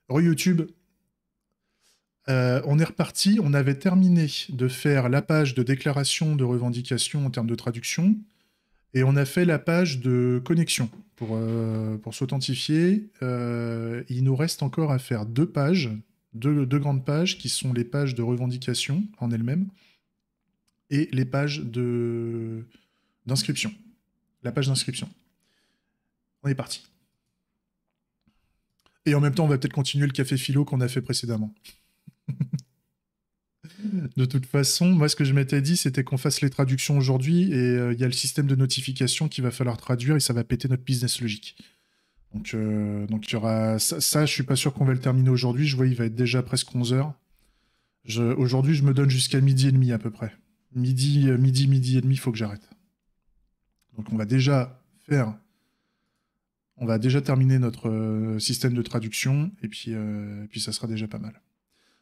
YouTube, on est reparti. On avait terminé de faire la page de déclaration de revendication en termes de traduction. Et on a fait la page de connexion pour s'authentifier. Il nous reste encore à faire deux pages, deux grandes pages qui sont les pages de revendication en elles-mêmes et les pages d'inscription. La page d'inscription. On est parti. Et en même temps, on va peut-être continuer le café philo qu'on a fait précédemment. De toute façon, moi, ce que je m'étais dit, c'était qu'on fasse les traductions aujourd'hui et il y a le système de notification qu'il va falloir traduire et ça va péter notre business logique. Donc il y aura ça, je suis pas sûr qu'on va le terminer aujourd'hui. Je vois, il va être déjà presque 11 heures. Aujourd'hui, je me donne jusqu'à midi et demi à peu près. Midi et demi, il faut que j'arrête. Donc on va déjà terminer notre système de traduction et puis ça sera déjà pas mal.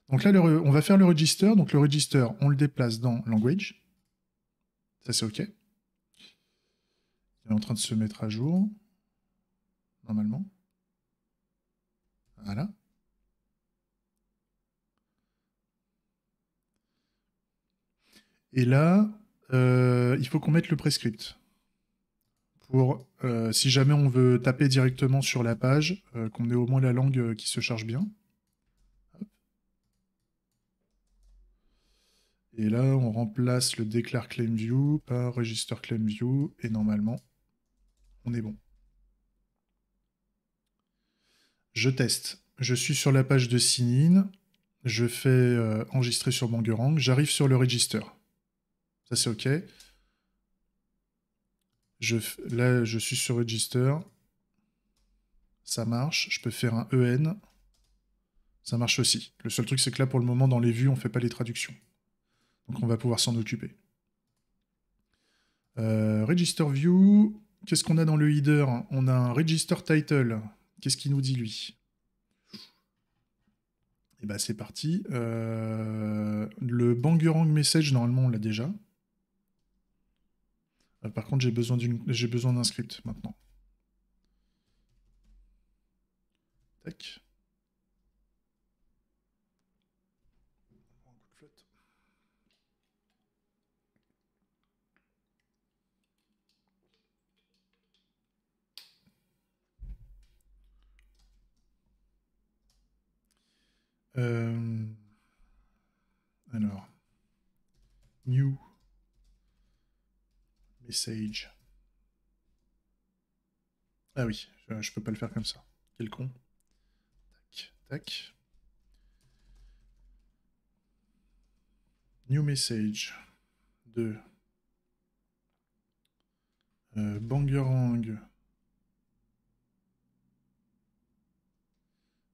Donc là, on va faire le register. Donc le register, on le déplace dans language. Ça c'est OK. Il est en train de se mettre à jour normalement. Voilà. Et là, il faut qu'on mette le prescript. Pour, si jamais on veut taper directement sur la page, qu'on ait au moins la langue qui se charge bien. Hop. Et là, on remplace le declare claim view par register claim view, et normalement, on est bon. Je teste. Je suis sur la page de sign-in, je fais enregistrer sur Bangerang, j'arrive sur le register. Ça, c'est OK. Là, je suis sur register. Ça marche. Je peux faire un EN. Ça marche aussi. Le seul truc, c'est que là, pour le moment, dans les vues, on ne fait pas les traductions. Donc, on va pouvoir s'en occuper. Register View. Qu'est-ce qu'on a dans le header? On a un Register Title. Qu'est-ce qu'il nous dit, lui? Et bah, c'est parti. Le Bangerang Message, normalement, on l'a déjà. Par contre, j'ai besoin d'un script maintenant. Tac. Un coup de flotte. Alors, new message. Ah oui, je peux pas le faire comme ça. Quel con. Tac, tac. New message de Bangerang.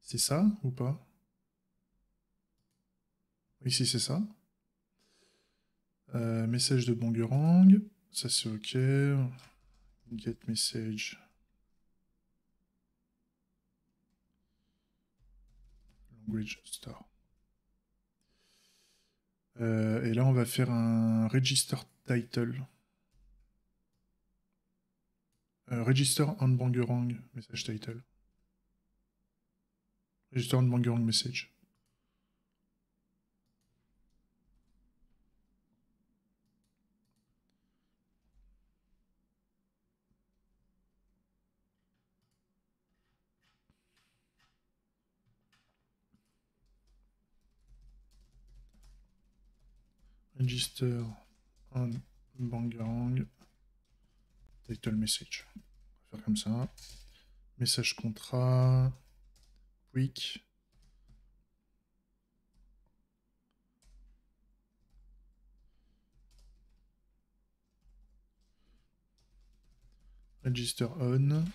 C'est ça ou pas? Oui, si c'est ça. Message de Bangerang. Ça c'est OK. Get message. Language star. Et là, on va faire un register title. Register on Bangerang message title. Register on Bangerang message. Register on Bangerang title message. On va faire comme ça. Message contrat. Quick. Register on.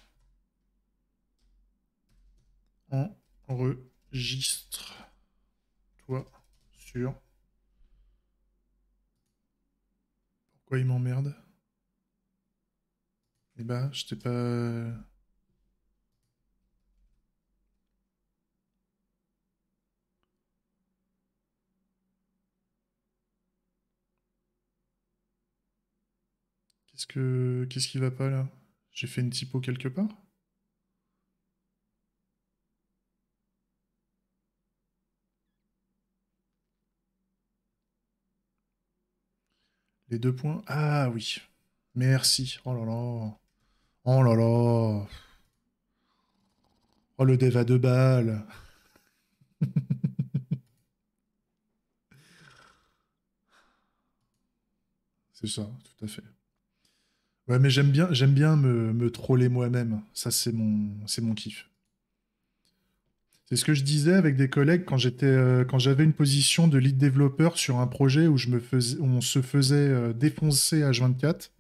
Enregistre. Toi sur. Pourquoi il m'emmerde? Eh bah, je t'ai pas. Qu'est-ce qui va pas là? J'ai fait une typo quelque part? Les 2 points. Ah oui. Merci. Oh là là. Oh là là. Oh le dev à 2 balles. C'est ça, tout à fait. Ouais, mais j'aime bien me troller moi-même. Ça, c'est mon kiff. C'est ce que je disais avec des collègues quand j'avais une position de lead développeur sur un projet où où on se faisait défoncer H24.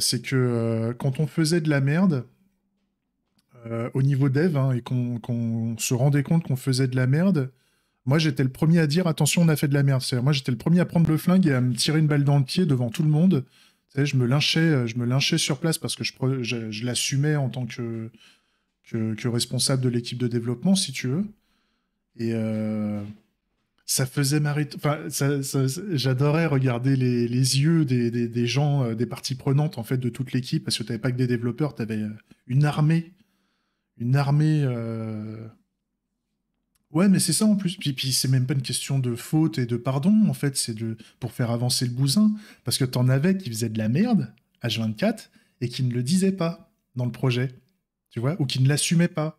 C'est que quand on faisait de la merde au niveau dev, hein, et qu'on se rendait compte qu'on faisait de la merde, moi j'étais le premier à dire attention, on a fait de la merde. C'est-à-dire, moi j'étais le premier à prendre le flingue et à me tirer une balle dans le pied devant tout le monde. Tu sais, je me lynchais sur place parce que je l'assumais en tant que responsable de l'équipe de développement, si tu veux. Et ça faisait marrer. Enfin, j'adorais regarder les yeux des gens, des parties prenantes en fait de toute l'équipe, parce que t'avais pas que des développeurs, t'avais une armée, une armée. Ouais, mais c'est ça en plus. Puis c'est même pas une question de faute et de pardon, en fait, c'est pour faire avancer le bousin, parce que t'en avais qui faisaient de la merde H24 et qui ne le disaient pas dans le projet, tu vois, ou qui ne l'assumaient pas.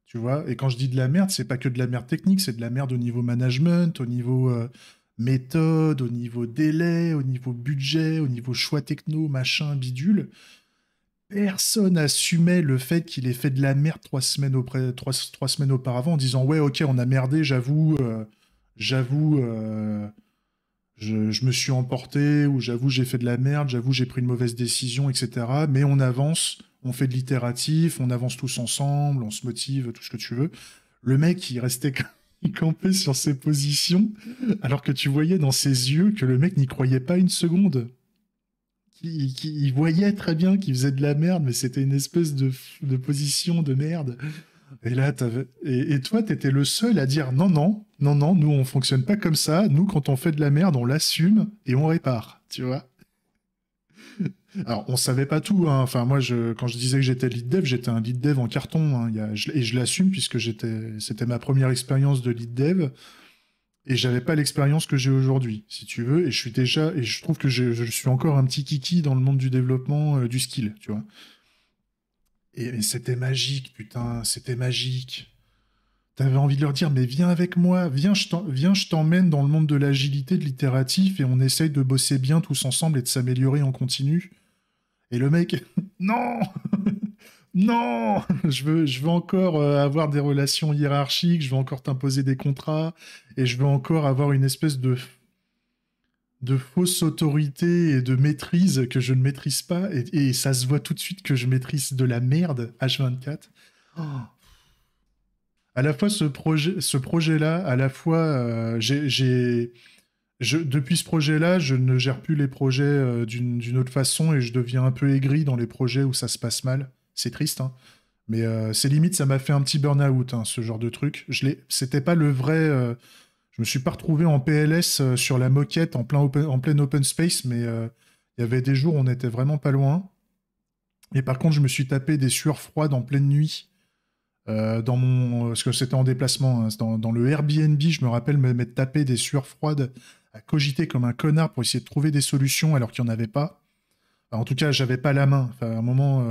Tu vois, et quand je dis de la merde, c'est pas que de la merde technique, c'est de la merde au niveau management, au niveau méthode, au niveau délai, au niveau budget, au niveau choix techno, machin, bidule. Personne assumait le fait qu'il ait fait de la merde 3 semaines, 3 semaines auparavant en disant ouais, ok, on a merdé, j'avoue, je me suis emporté, ou j'avoue, j'ai fait de la merde, j'avoue, j'ai pris une mauvaise décision, etc. Mais on avance, on fait de l'itératif, on avance tous ensemble, on se motive, tout ce que tu veux. Le mec, il restait il campait sur ses positions, alors que tu voyais dans ses yeux que le mec n'y croyait pas une seconde. Il voyait très bien qu'il faisait de la merde, mais c'était une espèce de position de merde. Et là, et toi, t'étais le seul à dire non, non, non, non, nous, on fonctionne pas comme ça. Nous, quand on fait de la merde, on l'assume et on répare, tu vois. Alors, on savait pas tout, hein. Enfin, moi, quand je disais que j'étais lead dev, j'étais un lead dev en carton, hein. Et je l'assume puisque c'était ma première expérience de lead dev. Et j'avais pas l'expérience que j'ai aujourd'hui, si tu veux. Et je trouve que je suis encore un petit kiki dans le monde du développement, du skill, tu vois. Et c'était magique, putain, c'était magique. T'avais envie de leur dire, mais viens avec moi, viens, je t'emmène dans le monde de l'agilité, de l'itératif, et on essaye de bosser bien tous ensemble et de s'améliorer en continu. Et le mec, non, non, je veux encore avoir des relations hiérarchiques, je veux encore t'imposer des contrats, et je veux encore avoir une espèce de fausse autorité et de maîtrise que je ne maîtrise pas, et ça se voit tout de suite que je maîtrise de la merde H24. Oh. À la fois ce projet-là, à la fois depuis ce projet-là, je ne gère plus les projets d'une autre façon, et je deviens un peu aigri dans les projets où ça se passe mal. C'est triste, hein. Mais c'est limite, ça m'a fait un petit burn-out, hein, ce genre de truc. C'était pas le vrai. Je me suis pas retrouvé en PLS sur la moquette en plein open space, mais il y avait des jours où on était vraiment pas loin. Et par contre, je me suis tapé des sueurs froides en pleine nuit parce que c'était en déplacement, hein. Dans le Airbnb, je me rappelle m'être tapé des sueurs froides à cogiter comme un connard pour essayer de trouver des solutions alors qu'il n'y en avait pas. Enfin, en tout cas, j'avais pas la main. Enfin, à un moment,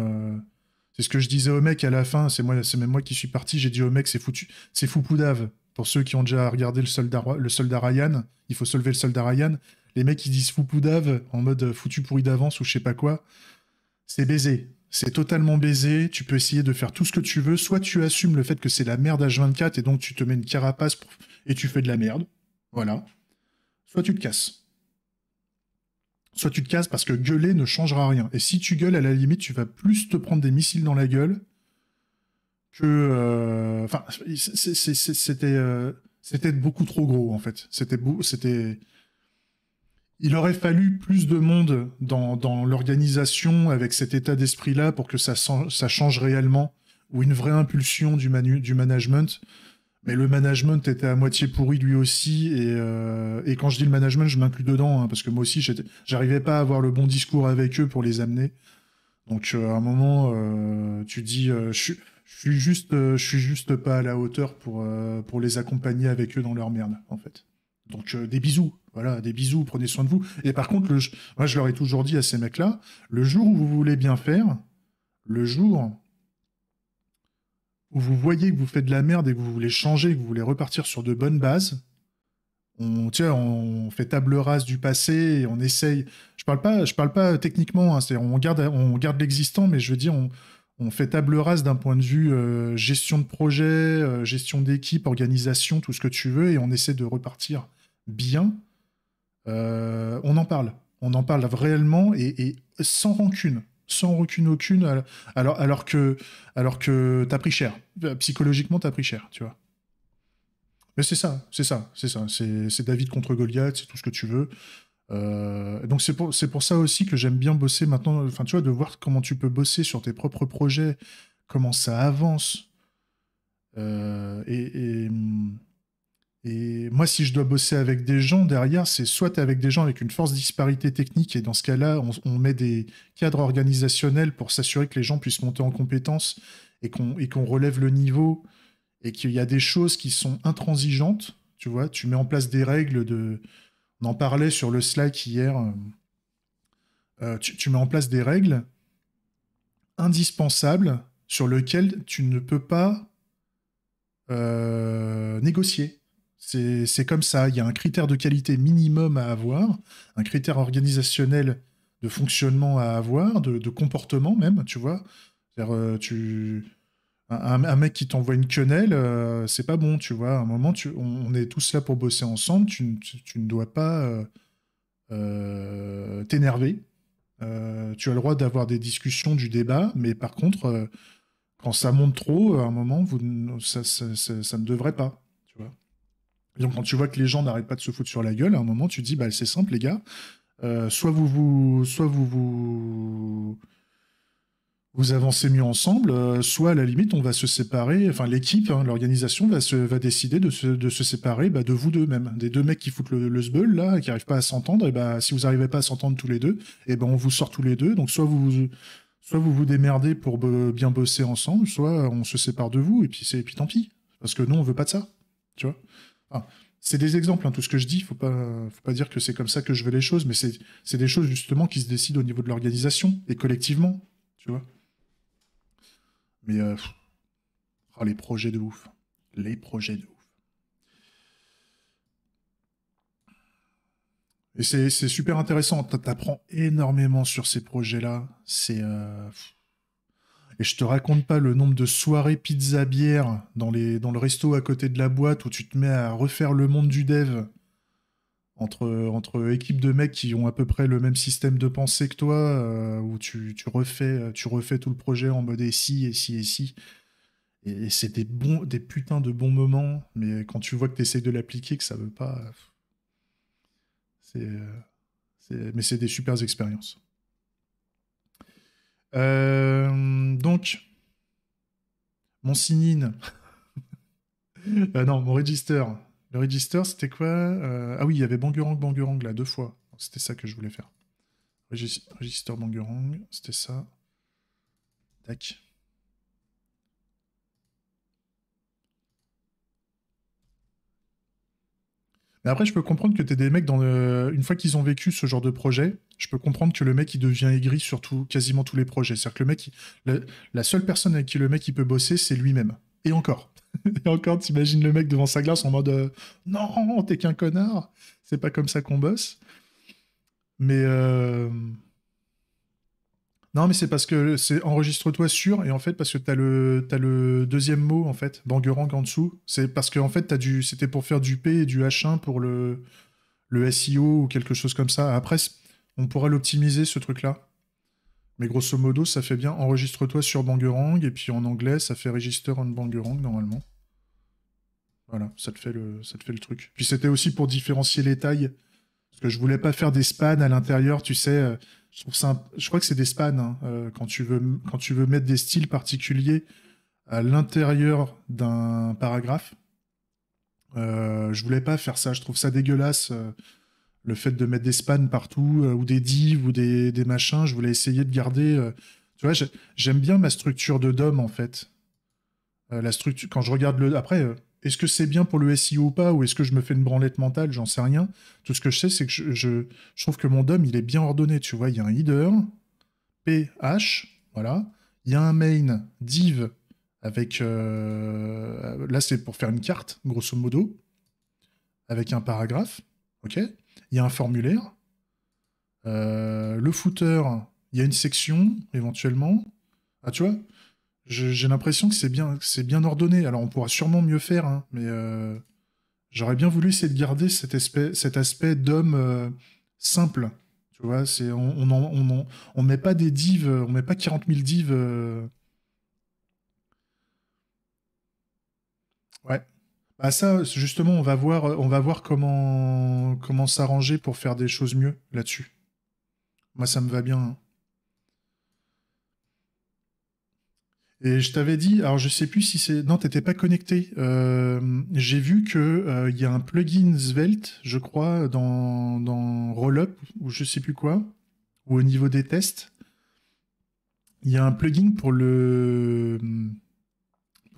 c'est ce que je disais au mec à la fin. C'est même moi qui suis parti. J'ai dit au mec, c'est foutu, c'est Foupoudave. Pour ceux qui ont déjà regardé le soldat Ryan, il faut se lever le soldat Ryan. Les mecs qui disent Foupoudave en mode foutu pourri d'avance ou je sais pas quoi, c'est baisé. C'est totalement baisé. Tu peux essayer de faire tout ce que tu veux. Soit tu assumes le fait que c'est la merde H24 et donc tu te mets une carapace et tu fais de la merde. Voilà. Soit tu te casses. Soit tu te casses parce que gueuler ne changera rien. Et si tu gueules, à la limite, tu vas plus te prendre des missiles dans la gueule que. Enfin, c'était beaucoup trop gros en fait. C'était. Il aurait fallu plus de monde dans l'organisation avec cet état d'esprit-là pour que ça change réellement, ou une vraie impulsion du management. Mais le management était à moitié pourri lui aussi, et quand je dis le management, je m'inclus dedans, hein, parce que moi aussi, j'arrivais pas à avoir le bon discours avec eux pour les amener. Donc à un moment, tu dis, je suis juste pas à la hauteur pour les accompagner avec eux dans leur merde, en fait. Donc des bisous, voilà, des bisous, prenez soin de vous. Et par contre, moi je leur ai toujours dit à ces mecs-là, le jour où vous voulez bien faire, le jour où vous voyez que vous faites de la merde et que vous voulez changer, que vous voulez repartir sur de bonnes bases, on fait table rase du passé et on essaye. Je parle pas techniquement, hein, on garde l'existant, mais je veux dire, on fait table rase d'un point de vue gestion de projet, gestion d'équipe, organisation, tout ce que tu veux, et on essaie de repartir bien. On en parle. On en parle réellement et sans rancune. Sans rancune aucune, alors que t'as pris cher. Psychologiquement, t'as pris cher, tu vois. Mais c'est ça, c'est ça, c'est ça. C'est David contre Goliath, c'est tout ce que tu veux. Donc c'est pour ça aussi que j'aime bien bosser maintenant, enfin tu vois, de voir comment tu peux bosser sur tes propres projets, comment ça avance. Euh, et, et, et moi, si je dois bosser avec des gens derrière, c'est soit t'es avec des gens avec une force disparité technique, et dans ce cas-là, on met des cadres organisationnels pour s'assurer que les gens puissent monter en compétences et qu'on relève le niveau et qu'il y a des choses qui sont intransigeantes. Tu vois, tu mets en place des règles de. On en parlait sur le Slack hier. Tu mets en place des règles indispensables sur lesquelles tu ne peux pas négocier. C'est comme ça. Il y a un critère de qualité minimum à avoir, un critère organisationnel de fonctionnement à avoir, de comportement même, tu vois. C'est-à-dire, un mec qui t'envoie une quenelle, c'est pas bon, tu vois. À un moment, on est tous là pour bosser ensemble. Tu ne dois pas t'énerver. Tu as le droit d'avoir des discussions, du débat, mais par contre, quand ça monte trop, à un moment, ça ne devrait pas, tu vois. Et donc, quand tu vois que les gens n'arrêtent pas de se foutre sur la gueule, à un moment, tu te dis, bah, c'est simple, les gars. Soit vous avancez mieux ensemble, soit à la limite, on va se séparer. Enfin, l'équipe, hein, l'organisation va décider de se séparer bah, de vous deux même. Des deux mecs qui foutent le sbeul, là, qui n'arrivent pas à s'entendre. Et bah, si vous n'arrivez pas à s'entendre tous les deux, et ben on vous sort tous les deux. Donc, soit vous vous démerdez pour bien bosser ensemble, soit on se sépare de vous. Et puis tant pis. Parce que nous, on veut pas de ça. Tu vois. Enfin, c'est des exemples, hein, tout ce que je dis. Faut pas dire que c'est comme ça que je veux les choses, mais c'est des choses justement qui se décident au niveau de l'organisation et collectivement. Tu vois. Mais oh, les projets de ouf. Les projets de ouf. Et c'est super intéressant. T'apprends énormément sur ces projets-là. Et je te raconte pas le nombre de soirées pizza bière dans le resto à côté de la boîte où tu te mets à refaire le monde du dev entre équipes de mecs qui ont à peu près le même système de pensée que toi, où tu refais tout le projet en mode et si, et si, et si. Et c'est des putains de bons moments, mais quand tu vois que tu essayes de l'appliquer, que ça veut pas, c'est, mais c'est des super expériences. Donc, mon sign-in, non, mon register. Le register, c'était quoi? Ah oui, il y avait Bangerang, Bangerang là, 2 fois. C'était ça que je voulais faire. Register Bangerang, c'était ça. Tac. Mais après, je peux comprendre que t'es des mecs une fois qu'ils ont vécu ce genre de projet, je peux comprendre que le mec il devient aigri sur quasiment tous les projets. C'est-à-dire que la seule personne avec qui le mec il peut bosser, c'est lui-même. Et encore. Et encore, t'imagines le mec devant sa glace en mode non, t'es qu'un connard. C'est pas comme ça qu'on bosse. Mais non, mais c'est parce que c'est enregistre-toi sur, et en fait, parce que t'as le deuxième mot, en fait, Bangerang en dessous. C'est parce que, en fait, c'était pour faire du P et du H1 pour le SEO ou quelque chose comme ça. Après, on pourra l'optimiser, ce truc-là. Mais grosso modo, ça fait bien enregistre-toi sur Bangerang, et puis en anglais, ça fait register on Bangerang, normalement. Voilà, ça te fait le truc. Puis c'était aussi pour différencier les tailles. Parce que je voulais pas faire des spans à l'intérieur, tu sais. Je crois que c'est des spans, hein, quand tu veux mettre des styles particuliers à l'intérieur d'un paragraphe. Je voulais pas faire ça. Je trouve ça dégueulasse, le fait de mettre des spans partout, ou des divs, ou des machins. Je voulais essayer de garder. Tu vois, j'aime bien ma structure de DOM, en fait. La structure, quand je regarde le. Après. est-ce que c'est bien pour le SEO ou pas, ou est-ce que je me fais une branlette mentale, j'en sais rien. Tout ce que je sais, c'est que je trouve que mon DOM, il est bien ordonné, tu vois, il y a un header, PH, voilà. Il y a un main div avec... là, c'est pour faire une carte, grosso modo, avec un paragraphe, ok. Il y a un formulaire. Le footer, il y a une section, éventuellement. Ah, tu vois, j'ai l'impression que c'est bien ordonné. Alors, on pourra sûrement mieux faire, hein, mais j'aurais bien voulu essayer de garder cet aspect d'homme simple. Tu vois, on met pas des divs, on met pas 40 000 divs. Ouais. Bah ça, justement, on va voir comment s'arranger pour faire des choses mieux là-dessus. Moi, ça me va bien, hein. Et je t'avais dit, alors je sais plus si c'est... Non, t'étais pas connecté. J'ai vu que il y a un plugin Svelte, je crois, dans Rollup, ou je sais plus quoi, ou au niveau des tests. Il y a un plugin pour le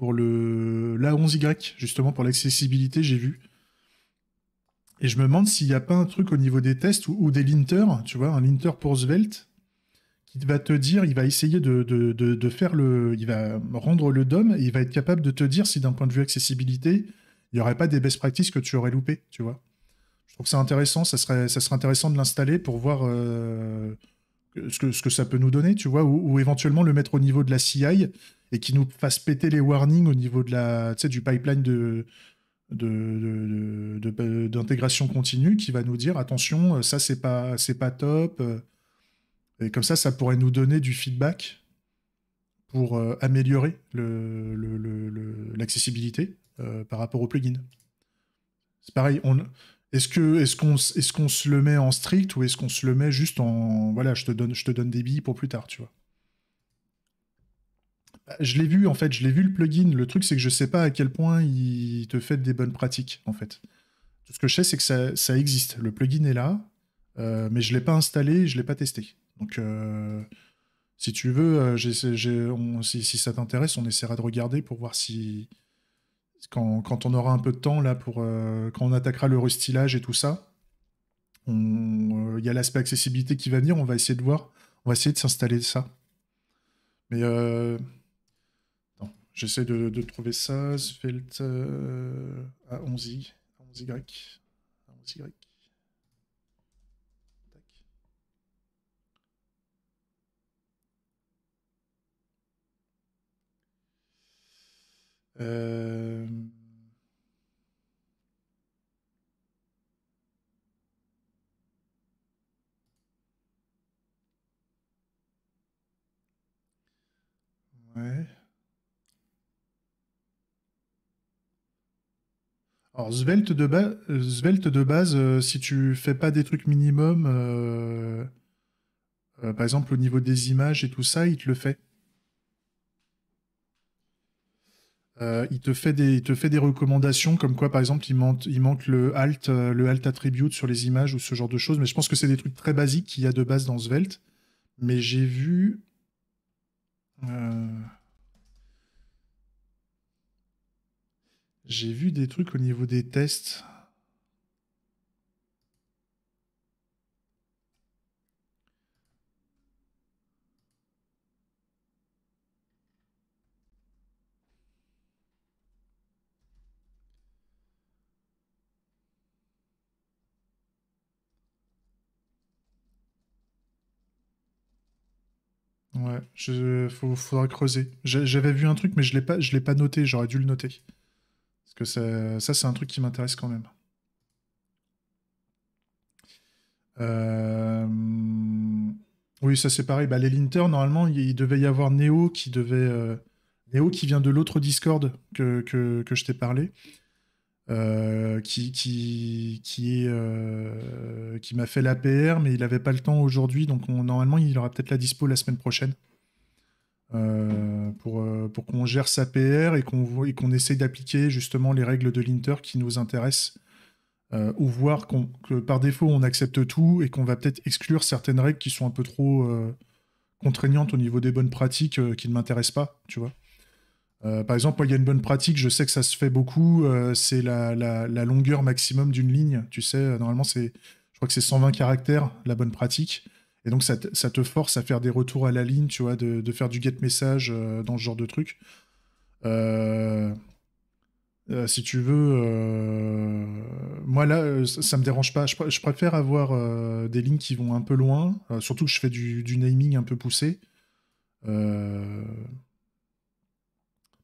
l'A11Y, justement, pour l'accessibilité, j'ai vu. Et je me demande s'il n'y a pas un truc au niveau des tests ou des linters, tu vois, un linter pour Svelte, qui va te dire, il va essayer de faire il va rendre le DOM et il va être capable de te dire si d'un point de vue accessibilité, il n'y aurait pas des best practices que tu aurais loupé, tu vois. Je trouve que c'est intéressant, ça serait intéressant de l'installer pour voir ce que ça peut nous donner, tu vois, ou éventuellement le mettre au niveau de la CI et qui nous fasse péter les warnings au niveau de tu sais, du pipeline d'intégration continue qui va nous dire attention, ça c'est pas top. Et comme ça pourrait nous donner du feedback pour améliorer l'accessibilité par rapport au plugin. C'est pareil, est-ce qu'on se le met en strict ou est-ce qu'on se le met juste en voilà, je te donne des billes pour plus tard, tu vois. Bah, je l'ai vu en fait, je l'ai vu le plugin. Le truc c'est que je sais pas à quel point il te fait des bonnes pratiques en fait. Tout ce que je sais c'est que ça existe. Le plugin est là, mais je l'ai pas installé, je l'ai pas testé. Donc si tu veux, si ça t'intéresse, on essaiera de regarder pour voir si quand on aura un peu de temps là pour quand on attaquera le restylage et tout ça, il y a l'aspect accessibilité qui va venir. On va essayer de voir, on va essayer de s'installer ça. Mais attends, j'essaie de trouver ça. Svelte à 11i, à 11y, à 11y. Tac. Euh, ouais. Alors, Svelte de base, si tu fais pas des trucs minimum, par exemple au niveau des images et tout ça, il te le fait. Il te fait des recommandations comme quoi, par exemple, il manque le alt attribute sur les images ou ce genre de choses. Mais je pense que c'est des trucs très basiques qu'il y a de base dans Svelte. Mais euh, j'ai vu des trucs au niveau des tests. Ouais, faudra creuser. J'avais vu un truc, mais je l'ai pas noté. J'aurais dû le noter. Parce que ça c'est un truc qui m'intéresse quand même. Euh, Oui, ça c'est pareil. Bah, les linters, normalement, il devait y avoir Néo qui vient de l'autre Discord que je t'ai parlé, qui m'a fait l'APR, mais il n'avait pas le temps aujourd'hui, donc normalement, il aura peut-être la dispo la semaine prochaine pour qu'on gère sa PR et qu'on essaye d'appliquer justement les règles de l'inter qui nous intéressent, ou voir que par défaut on accepte tout et qu'on va peut-être exclure certaines règles qui sont un peu trop contraignantes au niveau des bonnes pratiques qui ne m'intéressent pas, tu vois. Par exemple, moi, il y a une bonne pratique, je sais que ça se fait beaucoup, c'est la longueur maximum d'une ligne. Tu sais, normalement, je crois que c'est 120 caractères, la bonne pratique. Et donc, ça te force à faire des retours à la ligne, tu vois, de faire du get message dans ce genre de truc. Euh, si tu veux, moi là, ça me dérange pas. Je préfère avoir des lignes qui vont un peu loin, surtout que je fais du naming un peu poussé. Euh,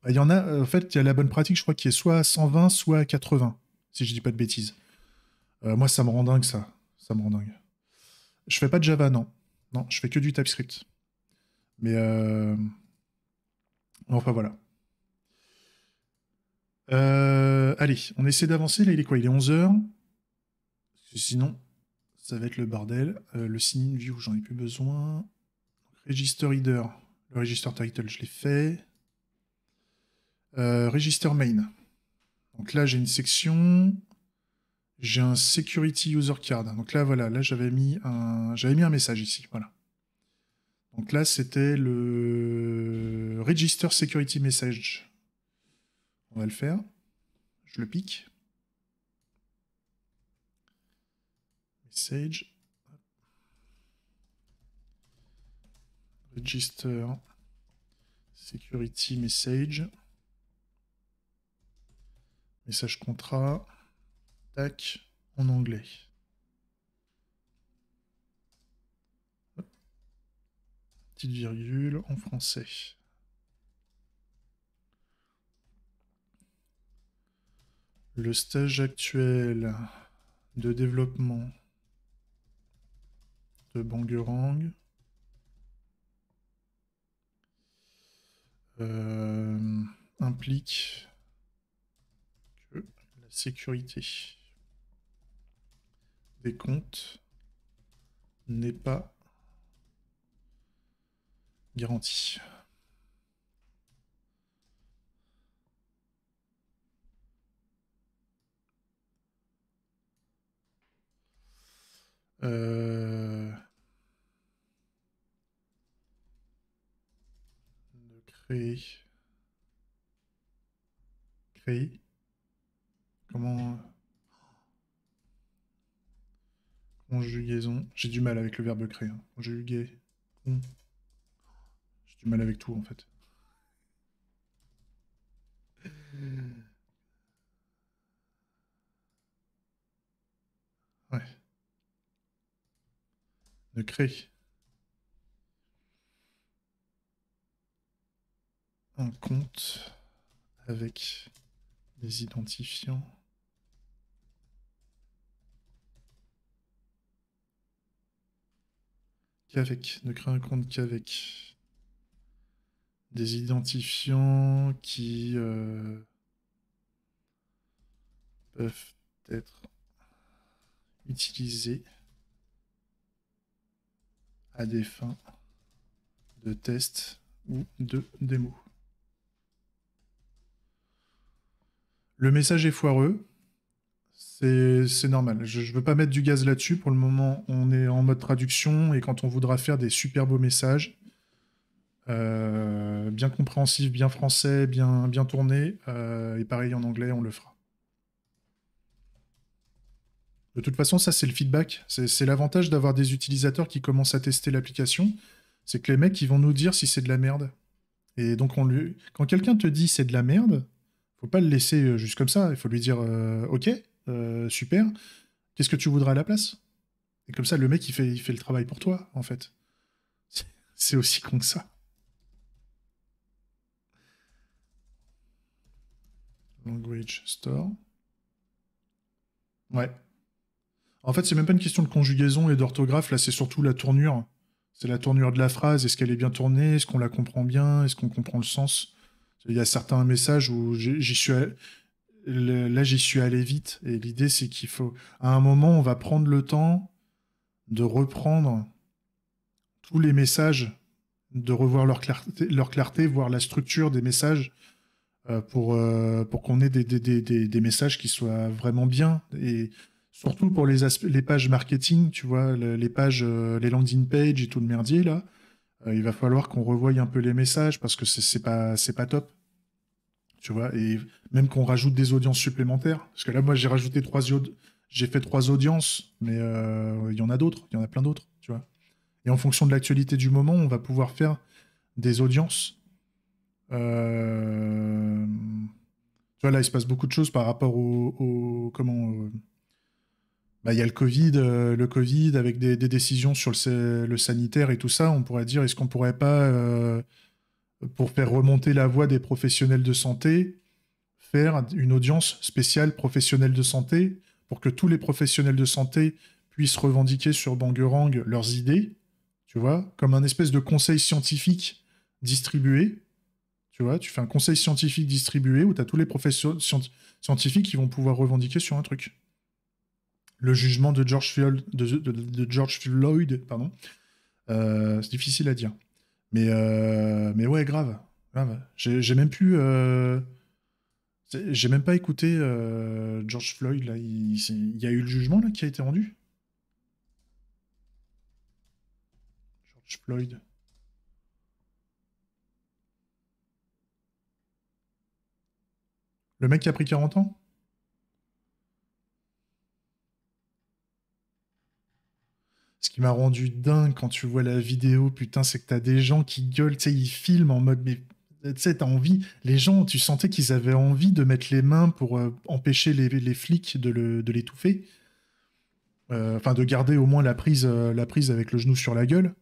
Il y en a, en fait, il y a la bonne pratique, je crois, qui est soit à 120, soit à 80, si je dis pas de bêtises. Moi, ça me rend dingue, ça. Ça me rend dingue. Je fais pas de Java, non. Non, je fais que du TypeScript. Mais, enfin, voilà. Allez, on essaie d'avancer. Là, il est quoi? Il est 11 h. Sinon, ça va être le bordel. Le sign view, j'en ai plus besoin. Register header. Le register title, je l'ai fait. Register main. Donc là, j'ai une section. J'ai un security user card. Donc là, voilà, là j'avais mis un message ici. Voilà. Donc là, c'était le register security message. On va le faire. Je le pique. Message. Register security message. Message contrat. Tac. En anglais. Petite virgule en français. Le stage actuel de développement de Bangerang implique que la sécurité des comptes n'est pas garantie. De créer. Comment conjugaison. J'ai du mal avec le verbe créer. Hein. Conjuguer. J'ai du mal avec tout en fait. Ouais. De créer un compte avec des identifiants de créer un compte qu'avec des identifiants qui peuvent être utilisés à des fins de test ou de démo. Le message est foireux. C'est normal. Je ne veux pas mettre du gaz là-dessus. Pour le moment, on est en mode traduction et quand on voudra faire des super beaux messages, bien compréhensifs, bien français, bien tournés, et pareil en anglais, on le fera. De toute façon, ça, c'est le feedback. C'est l'avantage d'avoir des utilisateurs qui commencent à tester l'application. C'est que les mecs, ils vont nous dire si c'est de la merde. Et donc, quand quelqu'un te dit c'est de la merde, faut pas le laisser juste comme ça. Il faut lui dire ok, super. Qu'est-ce que tu voudrais à la place? Et comme ça, le mec, il fait le travail pour toi, en fait. C'est aussi con que ça. Language store. Ouais. En fait, c'est même pas une question de conjugaison et d'orthographe. Là, c'est surtout la tournure. C'est la tournure de la phrase. Est-ce qu'elle est bien tournée? Est-ce qu'on la comprend bien? Est-ce qu'on comprend le sens? Il y a certains messages où là, j'y suis allé vite. Et l'idée, c'est qu'il faut, à un moment, on va prendre le temps de reprendre tous les messages, de revoir leur clarté, voir la structure des messages pour qu'on ait des messages qui soient vraiment bien. Et surtout pour les pages marketing, tu vois, les pages, les landing pages et tout le merdier, là, il va falloir qu'on revoie un peu les messages parce que c'est pas top. tu vois, et même qu'on rajoute des audiences supplémentaires, parce que là, moi, j'ai fait 3 audiences, mais il y en a d'autres, il y en a plein d'autres, tu vois. Et en fonction de l'actualité du moment, on va pouvoir faire des audiences. Euh, Tu vois, là, il se passe beaucoup de choses par rapport comment, bah, il y a le Covid avec des décisions sur le sanitaire et tout ça. On pourrait dire, est-ce qu'on pourrait pas, pour faire remonter la voix des professionnels de santé, faire une audience spéciale professionnels de santé pour que tous les professionnels de santé puissent revendiquer sur Bangerang leurs idées, tu vois, comme un espèce de conseil scientifique distribué. Tu vois, tu fais un conseil scientifique distribué où tu as tous les professeurs scientifiques qui vont pouvoir revendiquer sur un truc. Le jugement de George Floyd, pardon, c'est difficile à dire. Mais ouais, grave. Grave. J'ai même plus. J'ai même pas écouté George Floyd, là. Il y a eu le jugement là, qui a été rendu. George Floyd. Le mec qui a pris 40 ans? Ce qui m'a rendu dingue quand tu vois la vidéo, putain, c'est que t'as des gens qui gueulent, tu sais, ils filment en mode, mais tu sais, t'as envie. Les gens, tu sentais qu'ils avaient envie de mettre les mains pour empêcher les flics de l'étouffer. Enfin, de garder au moins la prise avec le genou sur la gueule.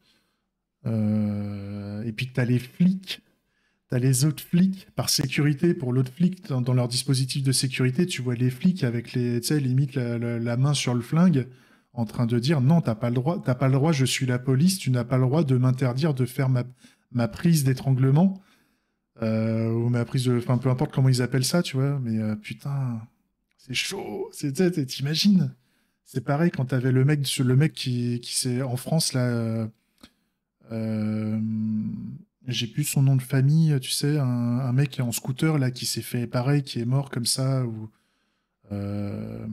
Et puis que t'as les flics, t'as les autres flics par sécurité pour l'autre flic dans leur dispositif de sécurité. Tu vois les flics avec les, tu sais, limite la main sur le flingue en train de dire non, t'as pas le droit, je suis la police, tu n'as pas le droit de m'interdire de faire ma prise d'étranglement ou ma prise de, enfin peu importe comment ils appellent ça, tu vois. Mais putain, c'est chaud. T'imagines? C'est pareil quand t'avais le mec qui s'est en France là. Euh, j'ai plus son nom de famille, tu sais, un mec en scooter là qui s'est fait pareil, qui est mort comme ça, ou euh,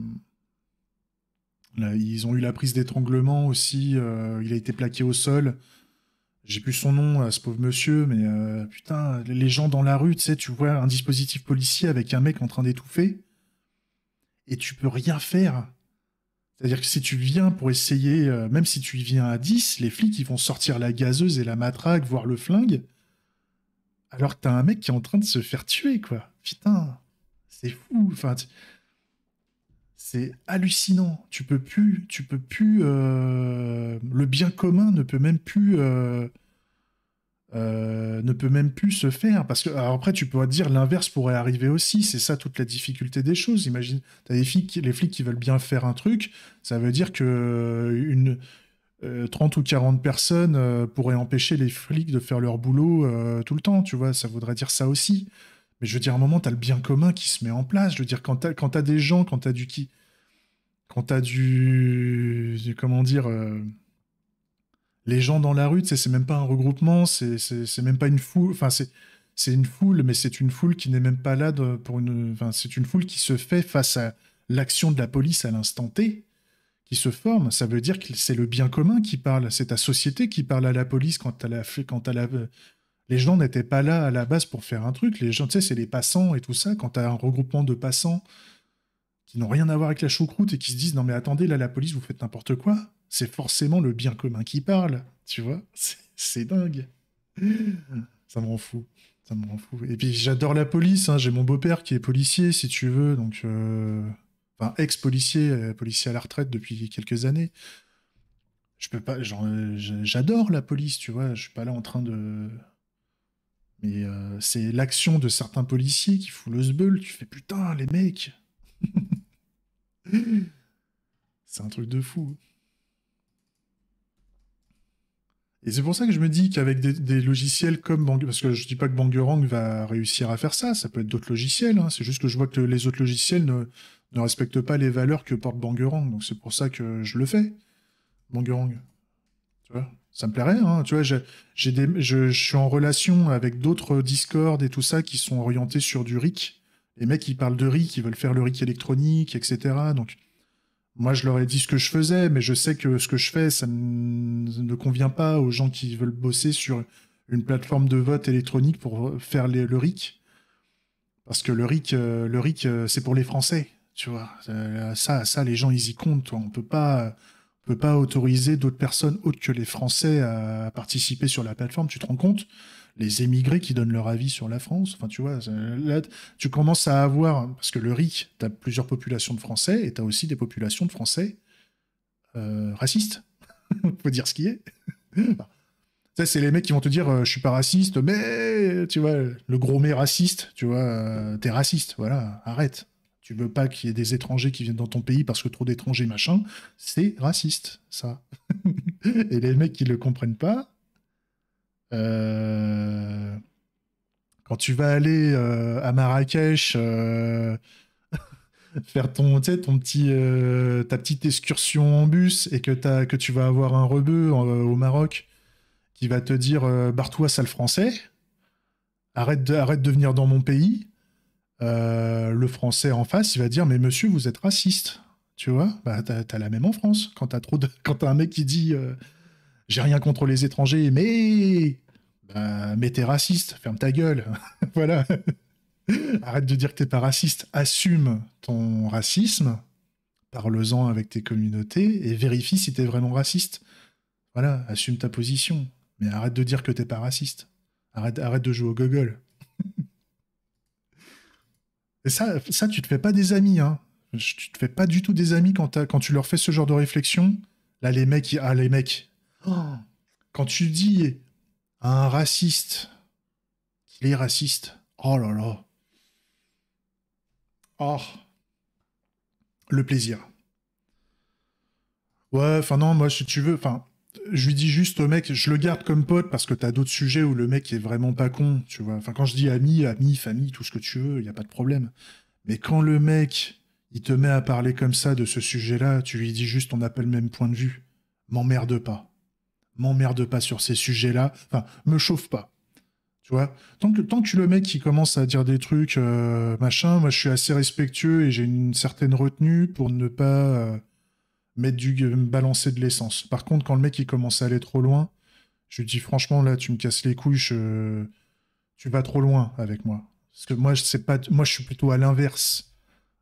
là, ils ont eu la prise d'étranglement aussi, il a été plaqué au sol. J'ai plus son nom, ce pauvre monsieur, mais putain, les gens dans la rue, tu sais, tu vois un dispositif policier avec un mec en train d'étouffer et tu peux rien faire. C'est-à-dire que si tu viens pour essayer, même si tu y viens à 10, les flics ils vont sortir la gazeuse et la matraque, voire le flingue. Alors que t'as un mec qui est en train de se faire tuer, quoi. Putain, c'est fou. Enfin, c'est hallucinant. Tu peux plus. Le bien commun ne peut même plus se faire parce que alors après tu pourrais dire l'inverse pourrait arriver aussi. C'est ça toute la difficulté des choses. Imagine, t'as les flics qui veulent bien faire un truc, ça veut dire que 30 ou 40 personnes pourraient empêcher les flics de faire leur boulot tout le temps, tu vois, ça voudrait dire ça aussi. Mais je veux dire, à un moment, tu as le bien commun qui se met en place. Je veux dire, quand t'as des gens, quand t'as comment dire, les gens dans la rue, tu sais, c'est même pas un regroupement, c'est même pas une foule, enfin, c'est une foule, mais c'est une foule qui n'est même pas là pour une, enfin, c'est une foule qui se fait face à l'action de la police à l'instant T qui se forme, ça veut dire que c'est le bien commun qui parle, c'est ta société qui parle à la police les gens n'étaient pas là à la base pour faire un truc, les gens, tu sais, c'est les passants et tout ça, quand tu as un regroupement de passants qui n'ont rien à voir avec la choucroute et qui se disent non mais attendez, là la police vous faites n'importe quoi, c'est forcément le bien commun qui parle, tu vois, c'est dingue. Ça me rend fou. Ça me rend fou. Et puis j'adore la police, hein. J'ai mon beau-père qui est policier, si tu veux, donc enfin ex-policier, policier à la retraite depuis quelques années. Je peux pas, genre, j'adore la police, tu vois. Je suis pas là en train de. Mais c'est l'action de certains policiers qui fout le sbeul. Tu fais putain, les mecs. C'est un truc de fou. Et c'est pour ça que je me dis qu'avec des logiciels comme parce que je dis pas que Bangerang va réussir à faire ça, ça peut être d'autres logiciels, hein. C'est juste que je vois que les autres logiciels ne respectent pas les valeurs que porte Bangerang, donc c'est pour ça que je le fais, Bangerang. Tu vois, ça me plairait, hein. Tu vois, je suis en relation avec d'autres Discord et tout ça qui sont orientés sur du RIC. Les mecs, ils parlent de RIC, ils veulent faire le RIC électronique, etc. Donc, moi, je leur ai dit ce que je faisais, mais je sais que ce que je fais, ça ne convient pas aux gens qui veulent bosser sur une plateforme de vote électronique pour faire le RIC. Parce que le RIC, c'est pour les Français, tu vois. Ça, les gens, ils y comptent, toi. On peut pas autoriser d'autres personnes autres que les Français à participer sur la plateforme. Tu te rends compte? Les émigrés qui donnent leur avis sur la France. Enfin, tu vois, là, tu commences à avoir, parce que le RIC, tu as plusieurs populations de Français et tu as aussi des populations de Français racistes. Faut dire ce qui est. Ça, c'est les mecs qui vont te dire je suis pas raciste, mais tu vois, le gros mais raciste, tu vois, t'es raciste, voilà, arrête. Tu veux pas qu'il y ait des étrangers qui viennent dans ton pays parce que trop d'étrangers, machin, c'est raciste, ça. Et les mecs qui le comprennent pas, euh, quand tu vas aller à Marrakech faire tu sais, ta petite excursion en bus et que tu vas avoir un rebeu au Maroc qui va te dire barre-toi sale français, arrête de venir dans mon pays. Le français en face, il va dire mais monsieur, vous êtes raciste. Tu vois, bah t'as la même en France. Quand t'as un mec qui dit j'ai rien contre les étrangers, mais t'es raciste, ferme ta gueule. Voilà. Arrête de dire que t'es pas raciste, assume ton racisme, parle-en avec tes communautés et vérifie si t'es vraiment raciste. Voilà, assume ta position. Mais arrête de dire que t'es pas raciste. Arrête de jouer au gogol. Et ça, tu te fais pas des amis, hein. Tu te fais pas du tout des amis quand tu leur fais ce genre de réflexion. Là, les mecs. Oh. Quand tu dis à un raciste qu'il est raciste, oh là là. Oh, le plaisir. Ouais, enfin non, moi, si tu veux, enfin, je lui dis juste au mec, je le garde comme pote parce que t'as d'autres sujets où le mec est vraiment pas con, tu vois. Enfin, quand je dis ami, famille, tout ce que tu veux, y a pas de problème. Mais quand le mec, il te met à parler comme ça de ce sujet-là, tu lui dis juste on n'a pas le même point de vue. M'emmerde pas. M'emmerde pas sur ces sujets-là. Enfin, me chauffe pas. Tu vois, tant que le mec qui commence à dire des trucs, machin, moi je suis assez respectueux et j'ai une certaine retenue pour ne pas me balancer de l'essence. Par contre, quand le mec il commence à aller trop loin, je lui dis franchement là, tu me casses les couilles, tu vas trop loin avec moi. Parce que moi je suis plutôt à l'inverse